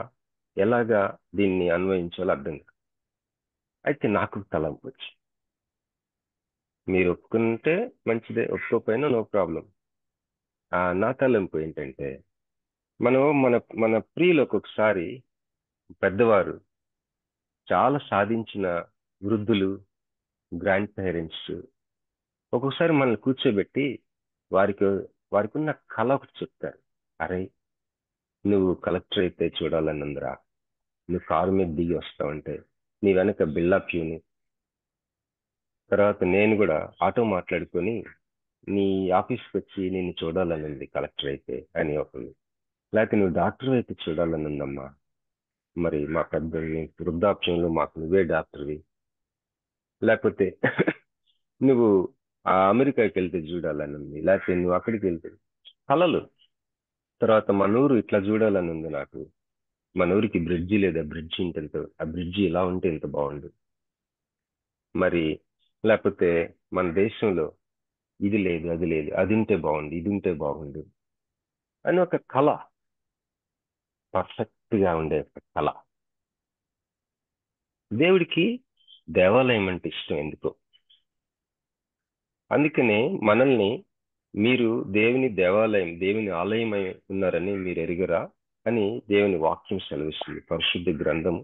ఎలాగా దీన్ని అన్వయించాలో అర్థం కాదు. అయితే నాకు తలంపు వచ్చి, మీరు ఒప్పుకుంటే మంచిదే, ఒప్పుకోకపోయినా నో ప్రాబ్లం. నా తలంపు ఏంటంటే, మనం మన మన ప్రియులు ఒక్కొక్కసారి పెద్దవారు, చాలా సాధించిన వృద్ధులు, గ్రాండ్ పేరెంట్స్ ఒక్కొక్కసారి మనల్ని కూర్చోబెట్టి వారికి ఉన్న కళ ఒకటి చెప్తారు. అరే, నువ్వు కలెక్టర్ అయితే చూడాలని ఉందిరా, నువ్వు కారు మీద దిగి వస్తావంటే నీ వెనక బిల్లా ప్యూని, తర్వాత నేను కూడా ఆటో మాట్లాడుకొని నీ ఆఫీస్కి వచ్చి నేను చూడాలని ఉంది కలెక్టర్ అయితే అని ఒకరు, లేకపోతే నువ్వు డాక్టర్ అయితే చూడాలని ఉందమ్మా, మరి మా పెద్ద వృద్ధాప్యంలో మాకు నువ్వే డాక్టర్వి, లేకపోతే నువ్వు ఆ అమెరికాకి వెళ్తే చూడాలని ఉంది, లేకపోతే నువ్వు అక్కడికి వెళ్తే కలలు. తర్వాత మన ఊరు ఇట్లా చూడాలని ఉంది నాకు, మన ఊరికి బ్రిడ్జి లేదా బ్రిడ్జి ఉంటే ఆ బ్రిడ్జి ఇలా ఉంటే ఎంత బాగుండు, మరి లేకపోతే మన దేశంలో ఇది లేదు, అది లేదు, అది ఉంటే బాగుండు, ఇది ఉంటే బాగుండు అని ఒక కళ, పర్ఫెక్ట్ గా ఉండే ఒక కళ. దేవుడికి దేవాలయం అంటే ఇష్టం ఎందుకో. అందుకనే మనల్ని, మీరు దేవుని దేవాలయం, దేవుని ఆలయం అయి ఉన్నారని మీరు ఎరుగరా అని దేవుని వాక్యం సెలవిస్తుంది. పరిశుద్ధ గ్రంథము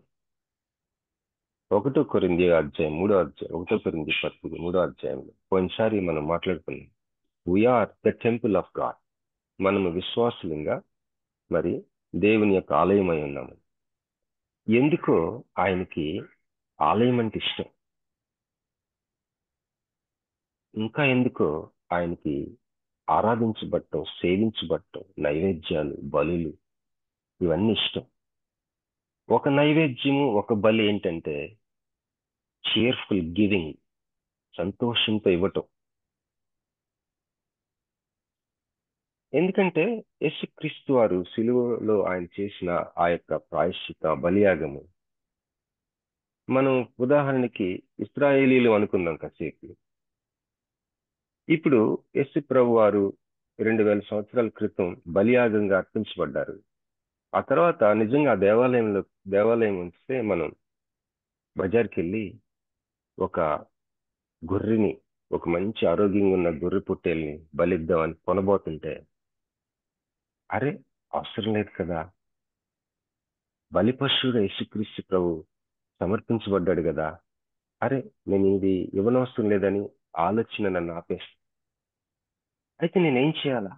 1 కొరింథీ అధ్యాయం 3వ అధ్యాయం, 1 కొరింథీ పత్రిక 3వ అధ్యాయంలో పోయినసారి మనం మాట్లాడుకున్నాం. We are the temple of God. మనము విశ్వాసులంగా మరి దేవుని యొక్క ఆలయం అయి ఉన్నాము. ఎందుకో ఆయనకి ఆలయం అంటే ఇష్టం. ఇంకా ఎందుకో ఆయనకి ఆరాధించబడటం, సేవించబడటం, నైవేద్యాలు, బలులు ఇవన్నీ ఇష్టం. ఒక నైవేద్యము, ఒక బలి ఏంటంటే cheerful గివింగ్, సంతోషంతో ఇవ్వటం. ఎందుకంటే యేసుక్రీస్తు వారు సిలువలో ఆయన చేసిన ఆ యొక్క ప్రాయశ్చిత బలియాగము, మనం ఉదాహరణకి ఇశ్రాయేలీలు అనుకుందాం కాసేపు. ఇప్పుడు యేసు ప్రభు వారు 2000 సంవత్సరాల క్రితం బలియాగంగా అర్పించబడ్డారు. ఆ తర్వాత నిజంగా ఆ దేవాలయం ఉంచితే మనం బజార్కి వెళ్ళి ఒక గొర్రెని, ఒక మంచి ఆరోగ్యంగా ఉన్న గొర్రె పొట్టేల్ని బలిద్దామని కొనబోతుంటే, అరే అవసరం లేదు కదా, బలి పశువుగా యేసుక్రీస్తు ప్రభు సమర్పించబడ్డాడు కదా, అరే నేను ఇది ఇవ్వనవసరం లేదని ఆలోచన నన్ను ఆపేస్తుంది. అయితే నేనేం చేయాలా?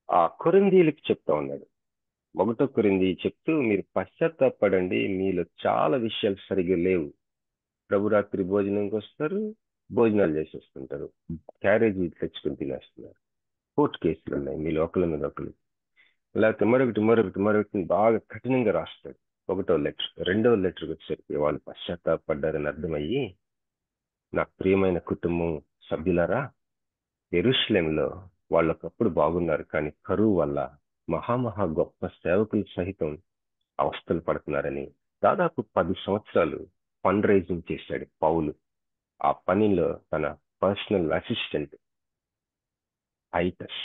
ఆ కొరింథీయులకు చెప్తా ఉన్నాడు, 1 కొరింథీ చెప్తూ, మీరు పశ్చాత్తాపడండి, మీలో చాలా విషయాలు సరిగ్గా లేవు. ప్రభురాత్రి భోజనంకి వస్తారు, భోజనాలు చేసి వస్తుంటారు, క్యారేజీ తెచ్చుకొని తినేస్తున్నారు, కోర్టు కేసులు ఉన్నాయి మీ ఒకరి మీద ఒకరు. లేకపోతే మరొకటి బాగా కఠినంగా రాస్తాడు. 1వ లెటర్ 2వ లెటర్కి వచ్చేసరికి వాళ్ళు పశ్చాత్తాపడ్డారని అర్థమయ్యి, నాకు ప్రియమైన కుటుంబం సభ్యులారా, యెరూషలేములో వాళ్ళు ఒకప్పుడు బాగున్నారు, కానీ కరువు వల్ల మహా గొప్ప సేవకులు సహితం అవస్థలు పడుతున్నారని దాదాపు 10 సంవత్సరాలు ఫండ్ రైజింగ్ చేశాడు పౌలు. ఆ పనిలో తన పర్సనల్ అసిస్టెంట్ టైటస్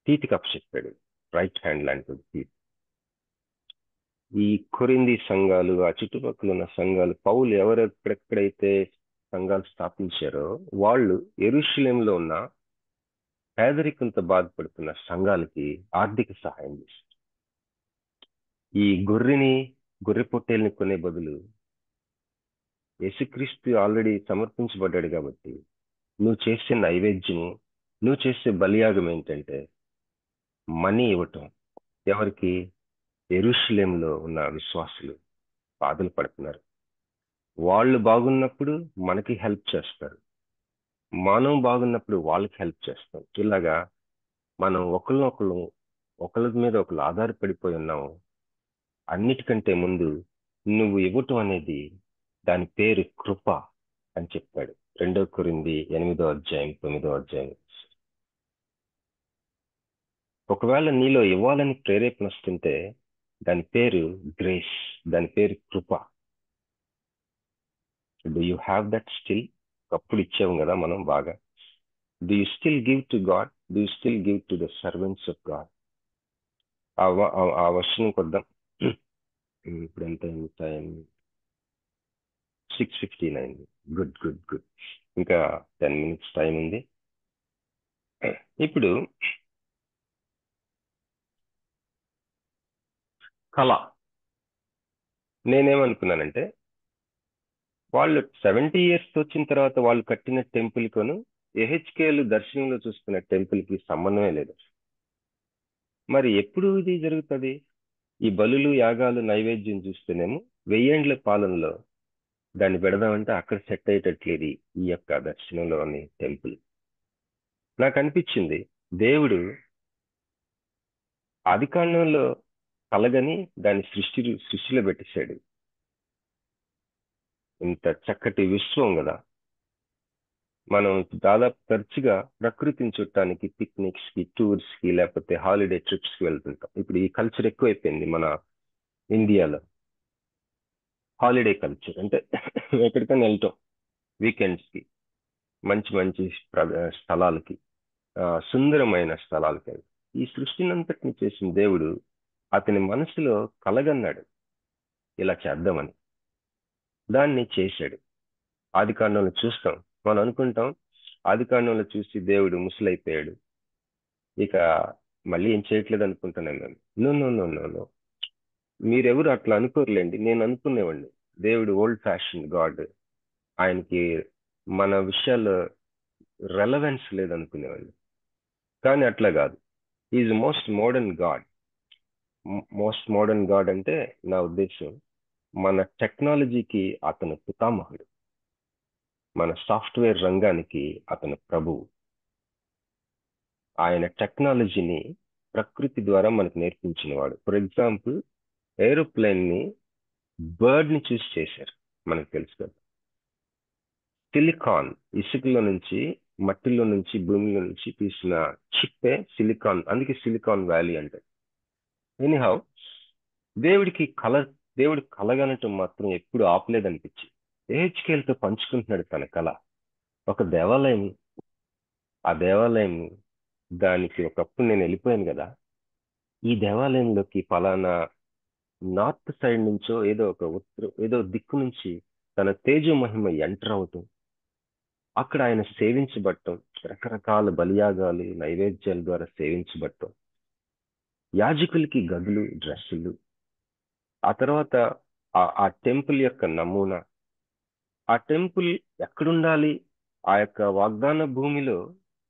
తీతుకి అప్పచెప్పాడు. రైట్ హ్యాండ్ లాంటి తీతు. ఈ కొరింథీ సంఘాలు, ఆ చుట్టుపక్కల ఉన్న సంఘాలు, పౌలు ఎవరెక్కడెక్కడైతే సంఘాలు స్థాపించారో వాళ్ళు యెరూషలేములో ఉన్న పేదరికంతో బాధపడుతున్న సంఘాలకి ఆర్థిక సహాయం చేశారు. ఈ గొర్రె పొట్టేల్ని కొనే బదులు యేసుక్రీస్తు ఆల్రెడీ సమర్పించబడ్డాడు కాబట్టి నువ్వు చేసే నైవేద్యము, నువ్వు చేసే బలియాగం ఏంటంటే మనీ ఇవ్వటం. ఎవరికి? యెరూషలేములో ఉన్న విశ్వాసులు బాధలు పడుతున్నారు. వాళ్ళు బాగున్నప్పుడు మనకి హెల్ప్ చేస్తారు, మనం బాగున్నప్పుడు వాళ్ళకి హెల్ప్ చేస్తాం. ఇలాగా మనం ఒకళ్ళ మీద ఒకళ్ళు ఆధారపడిపోయి ఉన్నాము. అన్నిటికంటే ముందు నువ్వు ఇవ్వటం అనేది దాని పేరు కృప అని చెప్పాడు. 2 కొరింథీ 8వ అధ్యాయం 9వ అధ్యాయం. ఒకవేళ నీలో ఇవ్వాలని ప్రేరేపణ వస్తుంటే దాని పేరు గ్రేస్, దాని పేరు కృప. Do you have that still? ఒకప్పుడు ఇచ్చాము కదా మనం బాగా. Do you still give to God? Do you still give to the servants of God? ఆ వర్షన్కి వద్దాం. ఇప్పుడు ఎంత టైం? 6:59. గుడ్. ఇంకా 10 minutes టైం ఉంది. ఇప్పుడు కళ. నేనేమనుకున్నానంటే వాళ్ళు 70 years వచ్చిన తర్వాత వాళ్ళు కట్టిన టెంపుల్ కొను ఎహెచ్కేలు దర్శనంలో చూసుకున్న టెంపుల్కి సంబంధమే లేదు. మరి ఎప్పుడు ఇది జరుగుతుంది? ఈ బలులు, యాగాలు, నైవేద్యం చూస్తేనేమో 1000 ఏండ్ల పాలనలో దాన్ని పెడదామంటే అక్కడ సెట్ అయ్యేటట్లేదు ఈ యొక్క దర్శనంలోని టెంపుల్. నాకు అనిపించింది దేవుడు ఆదికాండంలో కలగని దాన్ని సృష్టిలో పెట్టేశాడు. ఇంత చక్కటి విశ్వం కదా. మనం దాదాపు తరచుగా ప్రకృతిని చుట్టానికి పిక్నిక్స్ కి, టూర్స్ కి, లేకపోతే హాలిడే ట్రిప్స్ కి వెళ్తుంటాం. ఇప్పుడు ఈ కల్చర్ ఎక్కువైపోయింది మన ఇండియాలో. హాలిడే కల్చర్ అంటే ఎక్కడికైనా వెళ్తాం వీకెండ్స్ కి, మంచి స్థలాలకి, సుందరమైన స్థలాలకి. ఈ సృష్టిని అంతటిని చేసిన దేవుడు అతని మనసులో కలగన్నాడు ఇలా చేద్దామని. దాన్ని చేశాడు. ఆదికాండంలో చూస్తాం, మనం అనుకుంటాం ఆదికాండంలో చూసి దేవుడు ముసలైపోయాడు, ఇక మళ్ళీ ఏం చేయట్లేదు అనుకుంటున్నాను నేను. నో. మీరెవరు అట్లా అనుకోరులేండి, నేను అనుకునేవాడిని. దేవుడు ఓల్డ్ ఫ్యాషన్ గాడ్, ఆయనకి మన విషయాల్లో రెలవెన్స్ లేదనుకునేవాడిని. కానీ అట్లా కాదు. Is most modern God. Most modern God అంటే నా ఉద్దేశం మన టెక్నాలజీకి అతను పితామహుడు, మన సాఫ్ట్వేర్ రంగానికి అతను ప్రభువు. ఆయన టెక్నాలజీని ప్రకృతి ద్వారా మనకు నేర్పించిన వాడు. ఫర్ ఎగ్జాంపుల్, ఏరోప్లేన్ ని బర్డ్ ని చూసి చేశారు, మనకు తెలుసు కదా. సిలికాన్, ఇసుకలో నుంచి, మట్టిలో నుంచి, భూమిలో నుంచి తీసిన చిప్పే సిలికాన్. అందుకే సిలికాన్ వ్యాలీ అంటారు. ఎనీహౌ, దేవుడు కలగనటం మాత్రం ఎప్పుడు ఆపలేదనిపించి ఏహెచ్కేలతో పంచుకుంటున్నాడు తన కళ. ఒక దేవాలయం, ఆ దేవాలయం దానికి ఒకప్పుడు నేను వెళ్ళిపోయాను కదా, ఈ దేవాలయంలోకి పలానా నార్త్ సైడ్ నుంచో ఏదో దిక్కు నుంచి తన తేజో మహిమ ఎంటర్ అవటం, అక్కడ ఆయన సేవించబడటం, రకరకాల బలియాగాలు, నైవేద్యాల ద్వారా సేవించబడటం, యాజకులకి గదులు, డ్రెస్సులు, ఆ తర్వాత ఆ టెంపుల్ యొక్క నమూనా, ఆ టెంపుల్ ఎక్కడుండాలి, ఆ యొక్క వాగ్దాన భూమిలో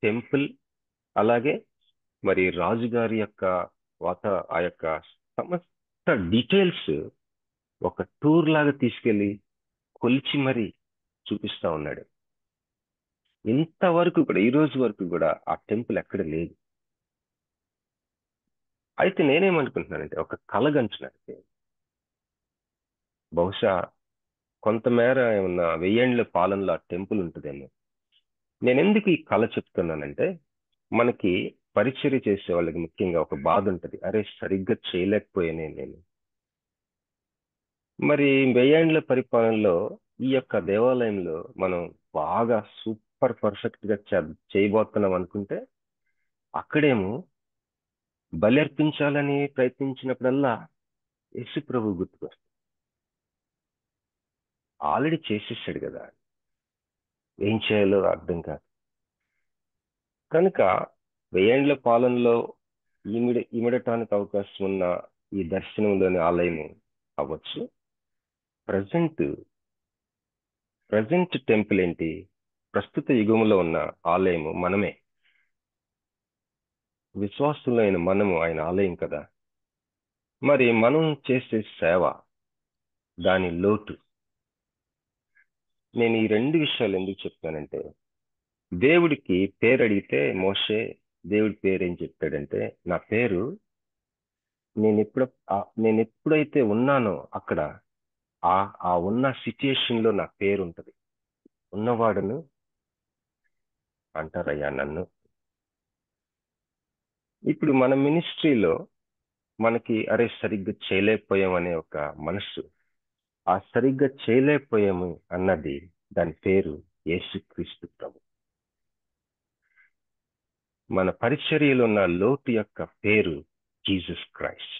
టెంపుల్, అలాగే మరి రాజుగారి యొక్క ఆ యొక్క సమస్త డీటెయిల్స్ ఒక టూర్ లాగా తీసుకెళ్లి కొలిచి మరి చూపిస్తా ఉన్నాడు. ఇంతవరకు కూడా, ఈ రోజు వరకు కూడా ఆ టెంపుల్ ఎక్కడ లేదు. అయితే నేనేమనుకుంటున్నానంటే ఒక కలగంచునంటే బహుశా కొంతమేర ఏమన్నా 1000 ఏండ్ల పాలనలో ఆ టెంపుల్ ఉంటుందేమో. నేను ఎందుకు ఈ కళ చెప్తున్నానంటే మనకి పరిచర్య చేసే వాళ్ళకి ముఖ్యంగా ఒక బాధ ఉంటుంది. అరే సరిగ్గా చేయలేకపోయానే నేను. మరి 1000 ఏండ్ల పరిపాలనలో ఈ యొక్క దేవాలయంలో మనం బాగా సూపర్ పర్ఫెక్ట్ గా చేయబోతున్నాం అనుకుంటే అక్కడేమో బలి అర్పించాలని ప్రయత్నించినప్పుడల్లా యేసు ప్రభు గుర్తుకొస్తాడు. ఆల్రెడీ చేసేసాడు కదా, ఏం చేయాలో అర్థం కాదు. కనుక 1000 ఏండ్ల పాలనలో ఇమడటానికి అవకాశం ఉన్న ఈ దర్శనంలోని ఆలయం అవ్వచ్చు. ప్రజెంట్ టెంపుల్ ఏంటి? ప్రస్తుత యుగంలో ఉన్న ఆలయము మనమే, విశ్వాసంలో అయిన మనము ఆయన ఆలయం కదా. మరి మనం చేసే సేవ, దాని లోటు. నేను ఈ 2 విషయాలు ఎందుకు చెప్తానంటే, దేవుడికి పేరు అడిగితే మోషే దేవుడి పేరు ఏం చెప్తాడంటే, నా పేరు నేను ఎప్పుడైతే ఉన్నానో అక్కడ ఆ ఉన్న సిచ్యుయేషన్ లో నా పేరు ఉంటది. ఉన్నవాడును అంటారయ్యా నన్ను. ఇప్పుడు మన మినిస్ట్రీలో మనకి అరే సరిగ్గా చేయలేకపోయాం అనే ఒక మనస్సు, ఆ సరిగ్గా చేయలేకపోయాము అన్నది దాని పేరు యేసుక్రీస్తు ప్రభు. మన పరిచర్యలో ఉన్న లోటు యొక్క పేరు జీసస్ క్రైస్ట్.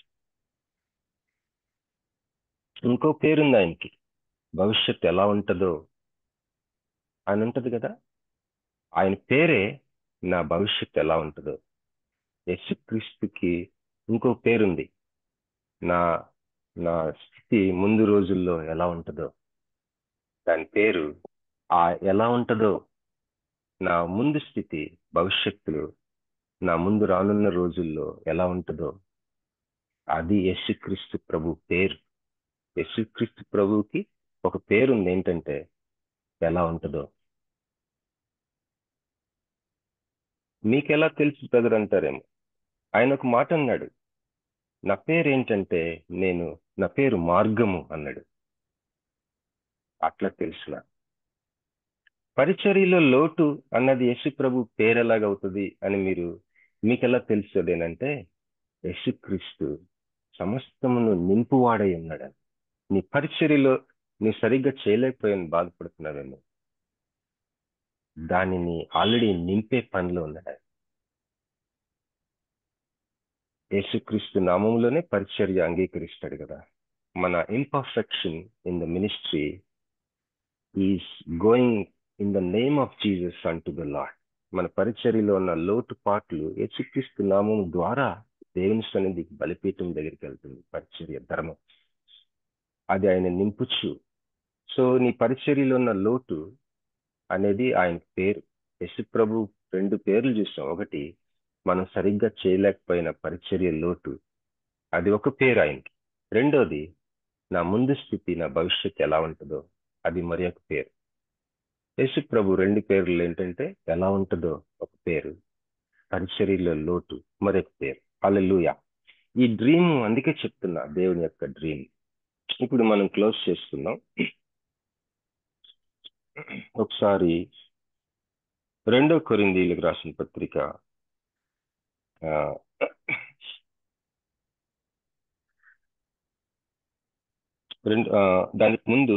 ఇంకో పేరుంది ఆయనకి, భవిష్యత్తు ఎలా ఉంటుందో అని ఉంటది కదా. ఆయన పేరే నా భవిష్యత్తు ఎలా ఉంటుందో. యేసుక్రీస్తుకి ఇంకో పేరుంది, నా నా స్థితి ముందు రోజుల్లో ఎలా ఉంటుందో. దాని పేరు ఎలా ఉంటుందో, నా ముందు స్థితి భవిష్యత్తులో నా ముందు రానున్న రోజుల్లో ఎలా ఉంటుందో అది యేసుక్రీస్తు ప్రభు పేరు. యేసుక్రీస్తు ప్రభువుకి ఒక పేరుంది, ఏంటంటే ఎలా ఉంటుందో. మీకెలా తెలుసు బ్రదర్ అంటారేమో. ఆయన ఒక మాట అన్నాడు, నా పేరు ఏంటంటే నా పేరు మార్గము అన్నాడు. అట్లా తెలుసునా? పరిచర్యలో లోటు అన్నది యేసు ప్రభు పేరు ఎలాగవుతుంది అని మీకెలా తెలుస్తుందేనంటే, యేసుక్రీస్తు సమస్తమును నింపువాడై ఉన్నాడని. నీ పరిచర్యలో నీ సరిగ్గా చేయలేకపోయాని బాధపడుతున్నావేమో, దానిని ఆల్రెడీ నింపే పనిలో ఉన్నాడు. యేసుక్రీస్తు నామంలోనే పరిచర్య అంగీకరిస్తాడు కదా. మన imperfection in the ministry is going in the name of Jesus unto the lord. మన పరిచర్యలో ఉన్న లోటుపాట్లు యేసుక్రీస్తు నామం ద్వారా దేవుని సన్నిధికి బలిపీఠం దగ్గరికి వెళ్తుంది. పరిచర్య ధర్మం అది ఆయన నింపుచు. సో నీ పరిచర్యలో ఉన్న లోటు అనేది ఆయన పేరు. యేసు ప్రభు 2 పేర్లు చూసాం. ఒకటి మనం సరిగ్గా చేయలేకపోయిన పరిచర్య లోటు, అది ఒక పేరు ఆయనకి. రెండోది నా ముందు స్థితి, నా భవిష్యత్తు ఎలా ఉంటుందో, అది మరి ఒక పేరు. యేసు ప్రభు 2 పేర్లు ఏంటంటే, ఎలా ఉంటుందో ఒక పేరు, పరిచర్యలో లోటు మరొక పేరు. హల్లెలూయా. ఈ డ్రీమ్ అందుకే చెప్తున్నా, దేవుని యొక్క డ్రీమ్. ఇప్పుడు మనం క్లోజ్ చేసుకుందాం. ఒకసారి 2 కొరింథీయులకు రాసిన పత్రిక దానికి ముందు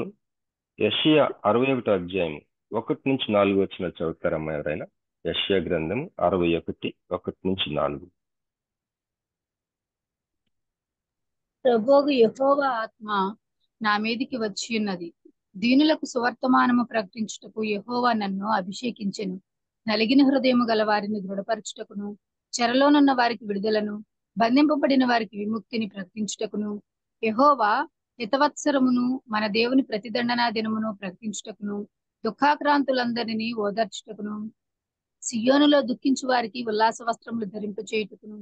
యెషయా 61 అధ్యాయం 1-4 చదువుతారమ్మా ఎవరైనా? యెషయా గ్రంథం 61, 1-4. ప్రభువు యెహోవా ఆత్మ నా మీదికి వచ్చి ఉన్నది, దీనులకు సువర్తమానము ప్రకటించుటకు యెహోవా నన్ను అభిషేకించెను. నలిగిన హృదయము గల వారిని దృఢపరచుటకును, చెరలోనున్న వారికి విడుదలను, బంధింపబడిన వారికి విముక్తిని ప్రకటించుటకును, యెహోవా హితవత్సరమును మన దేవుని ప్రతిదండనా దినమును ప్రకటించుటకును, దుఃఖాక్రాంతులందరినీ ఓదార్చుటకును, సియోనులో దుఃఖించు వారికి ఉల్లాస వస్త్రములు ధరింపచేయుటకును,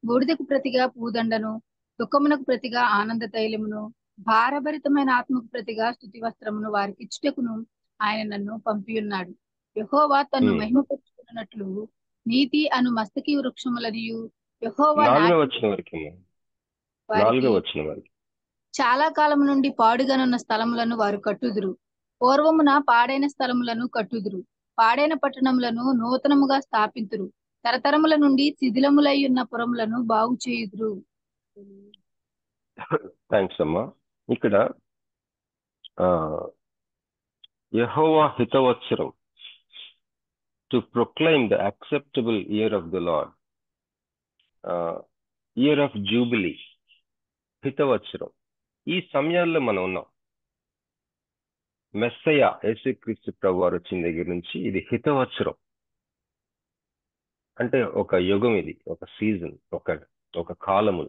బూడిదకు ప్రతిగా పూదండను, దుఃఖమునకు ప్రతిగా ఆనంద తైలమును, భారభరితమైన ఆత్మకు ప్రతిగా స్తుతి వస్త్రమును వారికి ఇచ్చుటకును ఆయన నన్ను పంపియున్నాడు. యెహోవా తన్ను మహిమపరుచుకున్నట్లు నీతి అను మస్తకి వృక్షములనియు యెహోవా 4వ వచనం వరకు వారికి 4వ వచనం వరకు చాలా కాలం నుండి పాడుగానున్న స్థలములను వారు కట్టుదురు. పూర్వమున పాడైన స్థలములను కట్టుదురు. పాడైన పట్టణములను నూతనముగా స్థాపింతురు. తరతరముల నుండి శిథిలములై ఉన్న పురములను బాగు చేయుదురు. థ్యాంక్స్ అమ్మా. ఇక్కడ యెహోవా హితవత్సరం, to proclaim the acceptable year of the Lord, year of jubilee, హితవత్సరం. ఈ సమయాల్లో మనం ఉన్నాం. మెస్సయ్య యేసుక్రీస్తు ప్రభు వారు వచ్చిన దగ్గర నుంచి ఇది హితవత్సరం. అంటే ఒక యుగం, ఇది ఒక సీజన్, ఒక కాలము.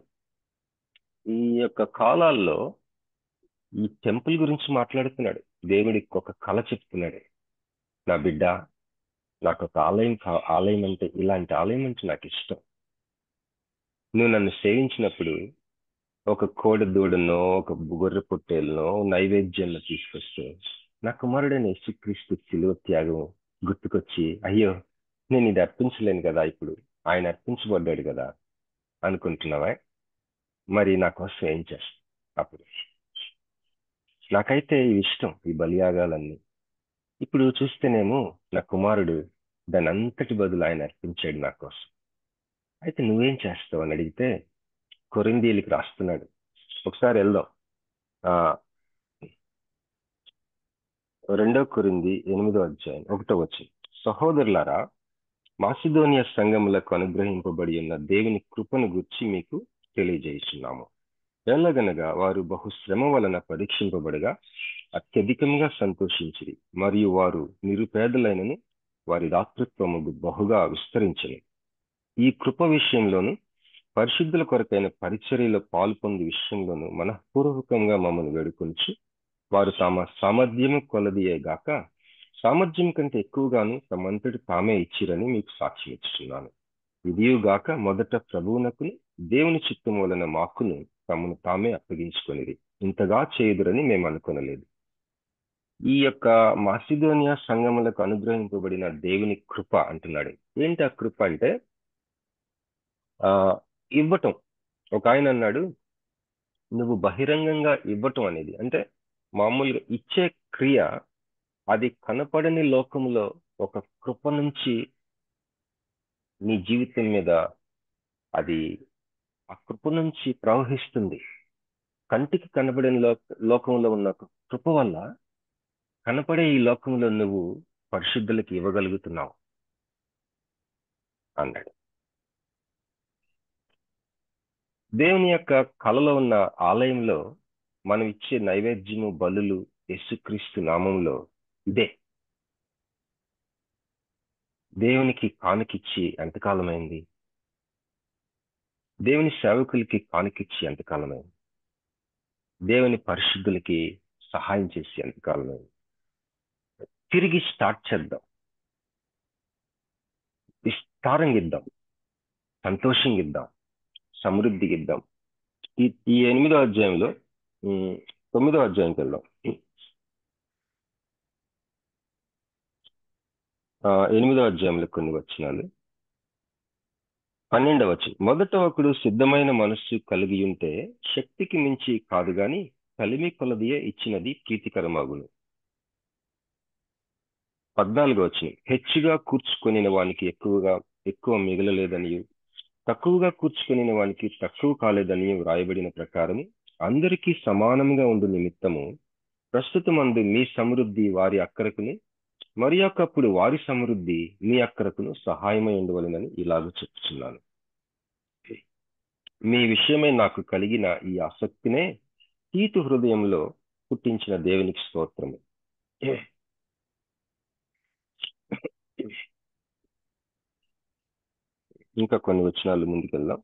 ఈ యొక్క కాలాల్లో ఈ టెంపుల్ గురించి మాట్లాడుతున్నాడు. దేవుడికి ఒక కళ చెప్తున్నాడు. నా బిడ్డ, నాకు ఒక ఆలయం అంటే, ఇలాంటి ఆలయం అంటే నాకు ఇష్టం. నువ్వు నన్ను సేవించినప్పుడు ఒక కోడి దూడనో ఒక గొర్రె పొట్టేలనో నైవేద్యంలో తీసుకొస్తే నా కుమారుడైన యేసుక్రీస్తు శిలువ త్యాగం గుర్తుకొచ్చి, అయ్యో నేను ఇది అర్పించలేను కదా, ఇప్పుడు ఆయన అర్పించబడ్డాడు కదా అనుకుంటున్నావా? మరి నా కోసం ఏం చేస్తావు? అప్పుడు నాకైతే ఇవి ఇష్టం, ఈ బలియాగాలన్నీ. ఇప్పుడు చూస్తేనేమో నా కుమారుడు దాని అంతటి బదులు ఆయన అర్పించాడు నా కోసం. అయితే నువ్వేం చేస్తావు అని అడిగితే కొరింథీయులకు రాస్తున్నాడు. ఒకసారి వెళ్దాం. 2 కొరింథీ 8వ అధ్యాయం 1వ వచనం. సహోదరులారా, మాసిదోనియా సంఘములకు అనుగ్రహింపబడి ఉన్న దేవుని కృపను గురించి మీకు తెలియజేస్తున్నాము. ఎలాగనగా వారు బహుశ్రమ వలన పరీక్షింపబడగా అత్యధికంగా సంతోషించిరి, మరియు వారు నిరుపేదలైనను వారి దాతృత్వము బహుగా విస్తరించను. ఈ కృప విషయంలోను పరిశుద్ధుల కొరకైన పరిచర్యలో పాల్పొందు విషయంలోను మనఃపూర్వకంగా మమ్మల్ని వేడుకొంచు, వారు తమ సామర్థ్యము కొలదియే గాక సామర్థ్యం కంటే ఎక్కువగాను తమంతటి తామే ఇచ్చిరని మీకు సాక్ష్యం ఇస్తున్నాను. ఇదియుగాక మొదట ప్రభువునకు దేవుని చిత్తము వలన మాకును తమను తామే అప్పగించుకొనిది. ఇంతగా చేయుదురని మేము అనుకొనలేదు. ఈ యొక్క మాసిదోనియా సంఘములకు అనుగ్రహింపబడిన దేవుని కృప అంటున్నాడు. ఏంటి ఆ కృప అంటే ఇవ్వటం. ఒక ఆయన అన్నాడు, నువ్వు బహిరంగంగా ఇవ్వటం అనేది, అంటే మామూలుగా ఇచ్చే క్రియ, అది కనపడని లోకంలో ఒక కృప నుంచి నీ జీవితం మీద అది ఆ కృప నుంచి ప్రవహిస్తుంది. కంటికి కనబడని లోకంలో ఉన్న కృప వల్ల కనపడే ఈ లోకంలో నువ్వు పరిశుద్ధులకు ఇవ్వగలుగుతున్నావు అన్నాడు. దేవుని యొక్క కళలో ఉన్న ఆలయంలో మనం ఇచ్చే నైవేద్యము, బలులు యేసుక్రీస్తు నామంలో ఇదే. దేవునికి కానుకిచ్చి ఎంతకాలమైంది? దేవుని సేవకులకి కానుకిచ్చి ఎంతకాలమైంది? దేవుని పరిశుద్ధులకి సహాయం చేసి ఎంతకాలమైంది? తిరిగి స్టార్ట్ చేద్దాం, విస్తారంగా ఇద్దాం, సంతోషంగా ఇద్దాం, సమృద్ధిగా ఇద్దాం. ఈ 8వ అధ్యాయంలో 9వ అధ్యాయంకి వెళ్దాం. 8వ అధ్యాయంలో కొన్ని వచనాలు. 12వ వచనం. మొదట ఒకడు సిద్ధమైన మనస్సు కలిగి ఉంటే శక్తికి మించి కాదు గాని కలిమి కొలదియే ఇచ్చినది ప్రీతికరమగును. 14వ వచనం. హెచ్చుగా కూర్చుకొనిన వానికి ఎక్కువ మిగలలేదనియు, తక్కువగా కూర్చుకొనిన వానికి తక్కువ కాలేదని వ్రాయబడిన ప్రకారం అందరికీ సమానంగా ఉండు నిమిత్తము ప్రస్తుతమందు మీ సమృద్ధి వారి అక్కరకును, మరి ఒకప్పుడు వారి సమృద్ధి మీ అక్కరకును సహాయమై ఉండవలెనని ఇలాగ చెప్తున్నాను. మీ విషయమై నాకు కలిగిన ఈ ఆసక్తినే తీతు హృదయంలో పుట్టించిన దేవునికి స్తోత్రము. ఇంకా కొన్ని వచనాలు ముందుకెళ్దాం.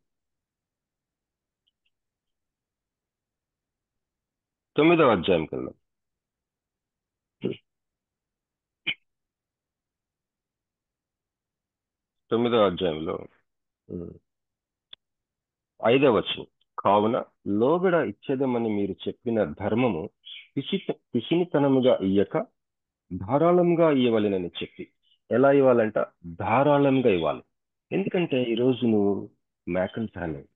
9వ అధ్యాయంకి వెళ్దాం. 9వ అధ్యాయంలో 5వ వచనం. కావున లోబడ ఇచ్చేదమని మీరు చెప్పిన ధర్మము పిసినితనముగా ఇయ్యక ధారాళంగా ఇవ్వవలెనని చెప్పి. ఎలా ఇవ్వాలంట? ధారాళంగా ఇవ్వాలి. ఎందుకంటే ఈరోజు నువ్వు మేకలు తేలేవు,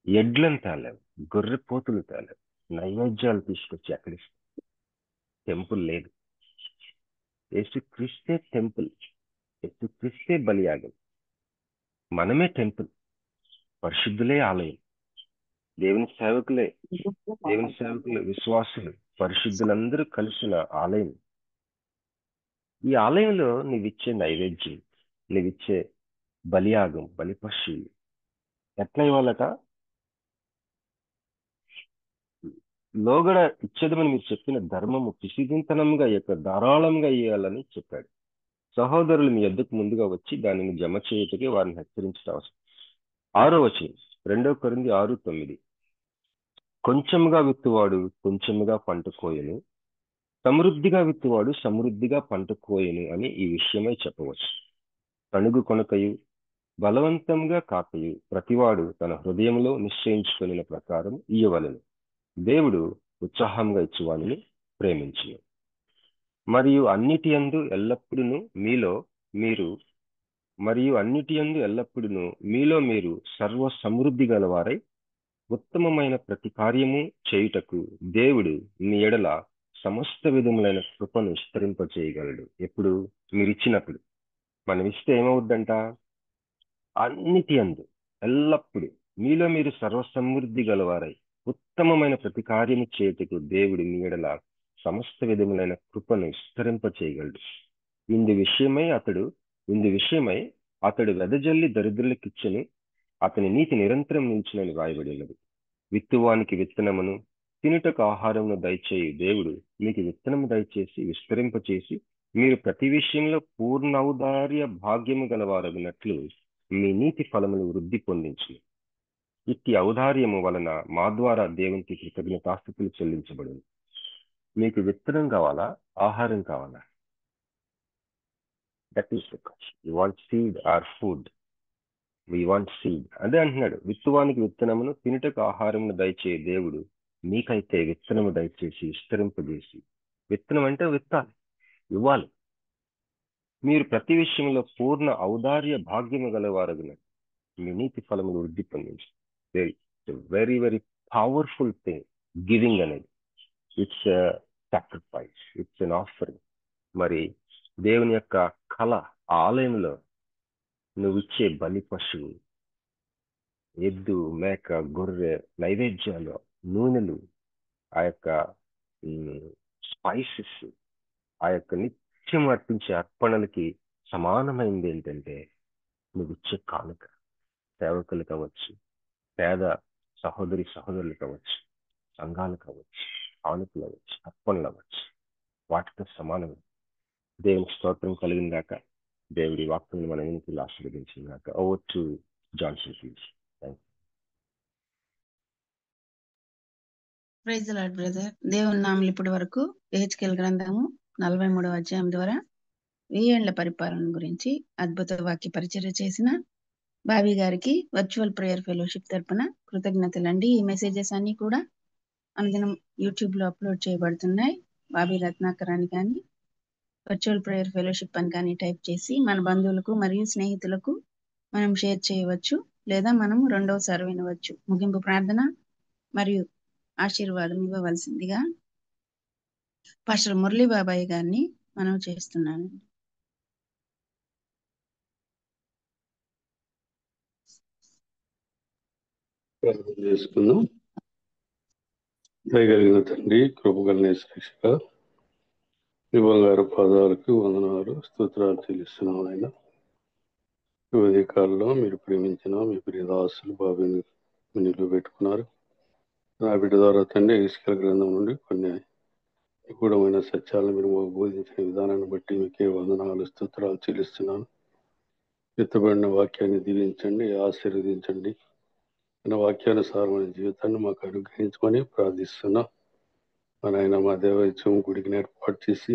ఎడ్లను తేలేవు, గొర్రె పోతులు తేలేవు. నైవేద్యాలు తీసుకొచ్చి ఎక్కడిస్తారు? టెంపుల్ లేదు. యేసుక్రీస్తే టెంపుల్, యేసుక్రీస్తే బలియాగం. మనమే టెంపుల్, పరిశుద్ధులే ఆలయం. దేవుని సేవకులే, విశ్వాసులు, పరిశుద్ధులందరూ కలిసిన ఆలయం. ఈ ఆలయంలో నీవిచ్చే నైవేద్యం, నీవిచ్చే బలియాగం, బలిపశు ఎట్లా ఇవ్వాలట? లోగడ ఇచ్చేదమని మీరు చెప్పిన ధర్మము పిసిదింతనంగా ధారాళంగా ఇవ్వాలని చెప్పాడు. సహోదరులు మీ యొద్దకు ముందుగా వచ్చి దానిని జమ చేయుటకి వారిని హెచ్చరించడం అవసరం. 6వ వచనం, 2 కొరింథీ 6:9. కొంచెముగా విత్తువాడు కొంచెముగా పంట కోయను, సమృద్ధిగా విత్తువాడు సమృద్ధిగా పంట కోయను అని ఈ విషయమై చెప్పవచ్చు. తణుగు కొనకయు బలవంతంగా కాకయు ప్రతివాడు తన హృదయంలో నిశ్చయించుకున్న ప్రకారం ఇయ్యవలెను. దేవుడు ఉత్సాహంగా ఇచ్చువానిని ప్రేమించును. మరియు అన్నిటి యందు ఎల్లప్పుడూ మీరు సర్వ సమృద్ధి గలవారై ఉత్తమమైన ప్రతి కార్యము చేయుటకు దేవుడు మీ ఎడల సమస్త విధములైన కృపను విస్తరింపచేయగలడు. ఎప్పుడు? మీరు ఇచ్చినప్పుడు. మనం ఇస్తే ఏమవుద్దంట? అన్నిటి యందు ఎల్లప్పుడు మీలో మీరు సర్వసమృద్ధి గలవారై ఉత్తమమైన ప్రతి కార్యము చేయుటకు దేవుడు మీ ఎడల సమస్త విధములైన కృపను విస్తరింపచేయగలడు. ఇందు విషయమై అతడు వెదజల్లి దరిద్రులకిచ్చెను, అతని నీతి నిరంతరం నిలిచునని రాయబడి ఉన్నది. విత్తువానికి విత్తనమును తినుటకు ఆహారమును దయచేయి దేవుడు మీకు విత్తనము దయచేసి విస్తరింపచేసి మీరు ప్రతి విషయంలో పూర్ణ ఔదార్య భాగ్యము గలవారగినట్లు మీ నీతి ఫలములు వృద్ధి పొందించును. ఇట్టి ఔదార్యము వలన మా ద్వారా దేవునికి కృతజ్ఞతాస్తుతులు చెల్లించబడును. మీకు విత్తనం కావాలా? ఆహారం కావాలా? That is the question. You want seed or food? We want seed. అదే అంటున్నాడు, విత్తువానికి విత్తనమును తినుటకు ఆహారమును దయచేయ దేవుడు మీకైతే విత్తనము దయచేసి విస్తరింపజేసి. విత్తనం అంటే విత్తాలి, ఇవ్వాలి. మీరు ప్రతి విషయంలో పూర్ణ ఔదార్య భాగ్యము గలవారగున మీ నీతి ఫలములు వృద్ధి పొందించు. Very very powerful thing giving అనేది. It's sacrifice, it's an offering. మరి దేవుని యొక్క కళ, ఆలయంలో నువ్వు ఇచ్చే బలి పశువు, ఎద్దు, మేక, గొర్రె, నైవేద్యాలు, నూనెలు, ఆ యొక్క స్పైసెస్, ఆ యొక్క నిత్యం అర్పించే అర్పణలకి సమానమైంది ఏంటంటే నువ్వు ఇచ్చే కానుక. సేవకులు కావచ్చు, పేద సహోదరులు కావచ్చు, సంఘాలు కావచ్చు, కానుకలు అవ్వచ్చు, అర్పణలు అవ్వచ్చు, వాటితో సమానమే. దేవుని స్తోత్రం కలిగిన దాకా దేవుడి వాక్యం మన ఇంటికి ఆశీర్వదించిన దాకా. Over to Johnson please. Praise the Lord brother. దేవుని నామములు ఇప్పటి వరకు యెహెజ్కేలు గ్రంథము 43వ అధ్యాయం ద్వారా 1000 ఏళ్ల పరిపాలన గురించి అద్భుత వాక్య పరిచర్య చేసిన బాబీ గారికి వర్చువల్ ప్రేయర్ ఫెలోషిప్ తరపున కృతజ్ఞతలండి. ఈ మెసేజెస్ అన్ని కూడా అనుదినం యూట్యూబ్ లో అప్లోడ్ చేయబడుతున్నాయి. బాబీ రత్నాకర్ అని కానీ వర్చువల్ ప్రేయర్ ఫెలోషిప్ అని కానీ టైప్ చేసి మన బంధువులకు మరియు స్నేహితులకు మనం షేర్ చేయవచ్చు, లేదా మనం రెండవసారి వినవచ్చు. ముగింపు ప్రార్థన మరియు ఆశీర్వాదం ఇవ్వవలసిందిగా పాస్టర్ మురళీ బాబాయ్ గారిని మనం చేస్తున్నాను. ప్రార్థన చేసుకుందాం. దయగలిగిన తండ్రి, కృపగలిగిన శిక్షక, మీ బంగారు పాదాలకు వందనాలు, స్తోత్రాలు చెల్లిస్తున్నాం. ఆయన ఈ ఉదయకాలంలో మీరు ప్రేమించిన మీ ప్రియదాసులు బాబుని నిలువ పెట్టుకున్నారు. నా బిడ్డ ద్వారా తండ్రి యెహెజ్కేలు గ్రంథం నుండి కొన్ని నిగూఢమైన సత్యాలను మీరు బోధించిన విధానాన్ని బట్టి మీకే వందనాలు, స్తోత్రాలు చెల్లిస్తున్నాను. ఎత్తబడిన వాక్యాన్ని దీవించండి, ఆశీర్వదించండి. మన వాక్యానుసారమైన జీవితాన్ని మాకు అనుగ్రహించమని ప్రార్థిస్తున్నాం. మన ఆయన మా దేవాలయం గుడికి ఏర్పాటు చేసి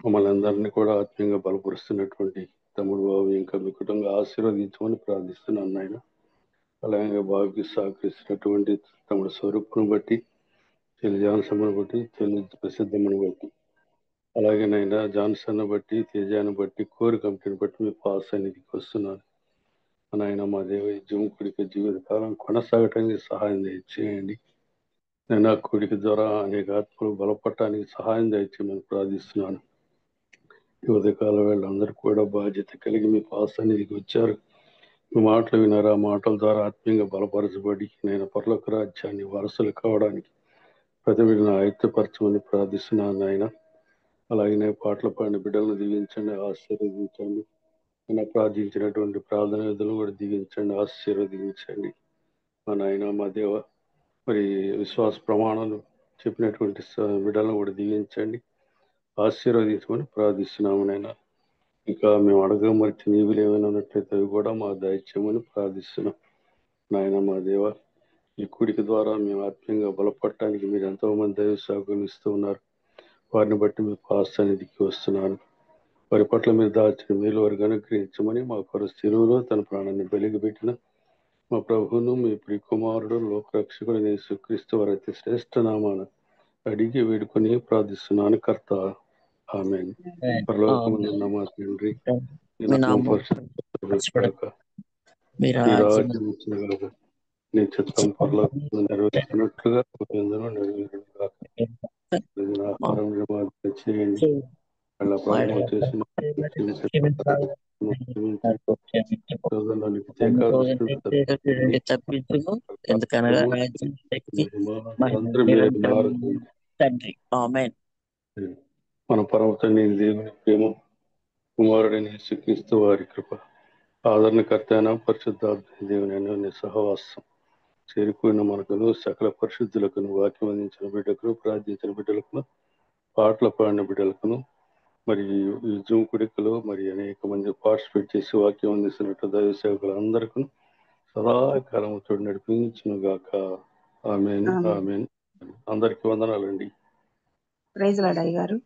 మమ్మల్ని అందరినీ కూడా ఆత్మీయంగా బలపరుస్తున్నటువంటి తమ్ముడు బాబు ఇంకా మీ కుటుంబంగా ఆశీర్వదించమని ప్రార్థిస్తున్నాను. ఆయన అలాగే బాబుకి సహకరిస్తున్నటువంటి తమ్ముడు స్వరూపును బట్టి, చెల్లి జాన్సన్ను బట్టి, చెల్లి ప్రసిద్ధమ్మను బట్టి, అలాగే నైనా జాన్సన్ బట్టి, తేజాన్ని బట్టి, కోరి కమిటీని బట్టి మీ పాస్ సన్నిధికి వస్తున్నాను. నాయన మా దేవ ఈ జూముకుడికి జీవితకాలం కొనసాగటానికి సహాయం దయచేయండి. నేను ఆ కూడిక ద్వారా అనేక ఆత్మలు బలపడటానికి సహాయం దయచేయమని ప్రార్థిస్తున్నాను. ఈ ఉదయకాల వీళ్ళందరూ కూడా బాధ్యత కలిగి మీ పాసన్నిధికి వచ్చారు. మీ మాటలు వినారు. ఆ మాటల ద్వారా ఆత్మీయంగా బలపరచబడి నేను పరలోక రాజ్యాన్ని వారసులు కావడానికి ప్రతి బిడ్డను ఆయుత్తపరచమని ప్రార్థిస్తున్నాను ఆయన. అలాగే పాటలు పాడిన బిడ్డలను దీవించండి, ఆశీర్వదించండి. ఆయన ప్రార్థించినటువంటి ప్రార్థన విధులను కూడా దీవించండి, ఆశీర్వదించండి. మా నాయన మా దేవ మరి విశ్వాస ప్రమాణాలు చెప్పినటువంటి బిడ్డలను కూడా దీవించండి, ఆశీర్వదించమని ప్రార్థిస్తున్నాము నాయన. ఇంకా మేము అడగ మరిచి నీవులు ఏమైనా ఉన్నట్లయితే అవి కూడా మా దయచేయమని ప్రార్థిస్తున్నాం నాయన మా దేవ. ఈ కూడిక ద్వారా మేము ఆత్మీయంగా బలపడటానికి మీరు ఎంతో మంది దైవ సేవకులు ఇస్తూ ఉన్నారు. వారిని బట్టి మీ పాసన్నిధికి వస్తున్నాను. వారి పట్ల మీరు దాచిన మీరు వారికి అనుగ్రహించమని మా కొరకు శిలువలో తన ప్రాణాన్ని బలిగి పెట్టిన మా ప్రభువును మీ ప్రియకుమారుడు లోకరక్షకుడు యేసుక్రీస్తు వారి అతి శ్రేష్ఠ నామాన అడిగి వేడుకొని ప్రార్థిస్తున్నాను కర్త. ఆమేన్. పరలోకమందున్న మా తండ్రి, నీ నామం పరిశుద్ధపరచబడుగాక, మీ నీ రాజ్యం రాజ్యం వచ్చినగాక, నీ చిత్తం పరలోకమందు నెరవేర్చినట్లుగా భూమియందును నెరవేరుగాక. ప్రతిదిన ఆహారం మాకు దయచేయండి. వాళ్ళ పాపము చేసిన తప్పించుము, ఎందుకనగా రాజ్యం శక్తి తండ్రి. ఆమేన్. మన పరమ తండ్రి దేవుని ప్రేమ, కుమారుడైన యేసుక్రీస్తు వారి కృప, ఆదరణకర్త అయిన పరిశుద్ధాత్మ దేవుని అన్యోన్య సహవాసం చేరుకున్న మనకును సకల పరిశుద్ధులకును వాక్యం అందించిన బిడ్డకును ప్రార్థించిన బిడ్డలకును పాటలు పాడిన బిడ్డలకును మరి ఈ జూమ్ కుడికలో మరి అనేక మంది పార్టిసిపేట్ చేసి వాక్యం అందిస్తున్నట్టు దైవ సేవకులు అందరికీ సదాకాలం తోడు నడిపించును గాక. ఆమేన్. ఆమేన్. అందరికీ వందనాలండి. ప్రైజ్ లార్డ్ అయ్య గారు.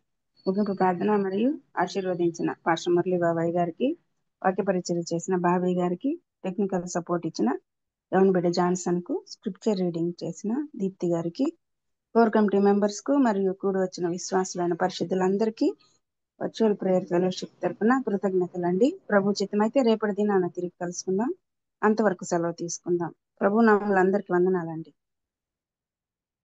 ముగింపు ప్రార్థన మరియు ఆశీర్వదించిన పాస్టర్ మురళీ బాబాయ్ గారికి, వాక్య పరిచయం చేసిన బాబాయ్ గారికి, టెక్నికల్ సపోర్ట్ ఇచ్చిన యవన్ బిడ్డ జాన్సన్ కు, స్క్రిప్చర్ రీడింగ్ చేసిన దీప్తి గారికి, కోర్ కమిటీ మెంబర్స్ కు మరియు కూడి వచ్చిన విశ్వాసులైన పరిశుద్ధులందరికీ వర్చువల్ ప్రేయర్ ఫెలోషిప్ తరఫున కృతజ్ఞతలండి. ప్రభు చిత్తమైతే రేపటి దినాన తిరిగి కలుసుకుందాం. అంతవరకు సెలవు తీసుకుందాం. ప్రభు నామములు అందరికీ వందనాలండి.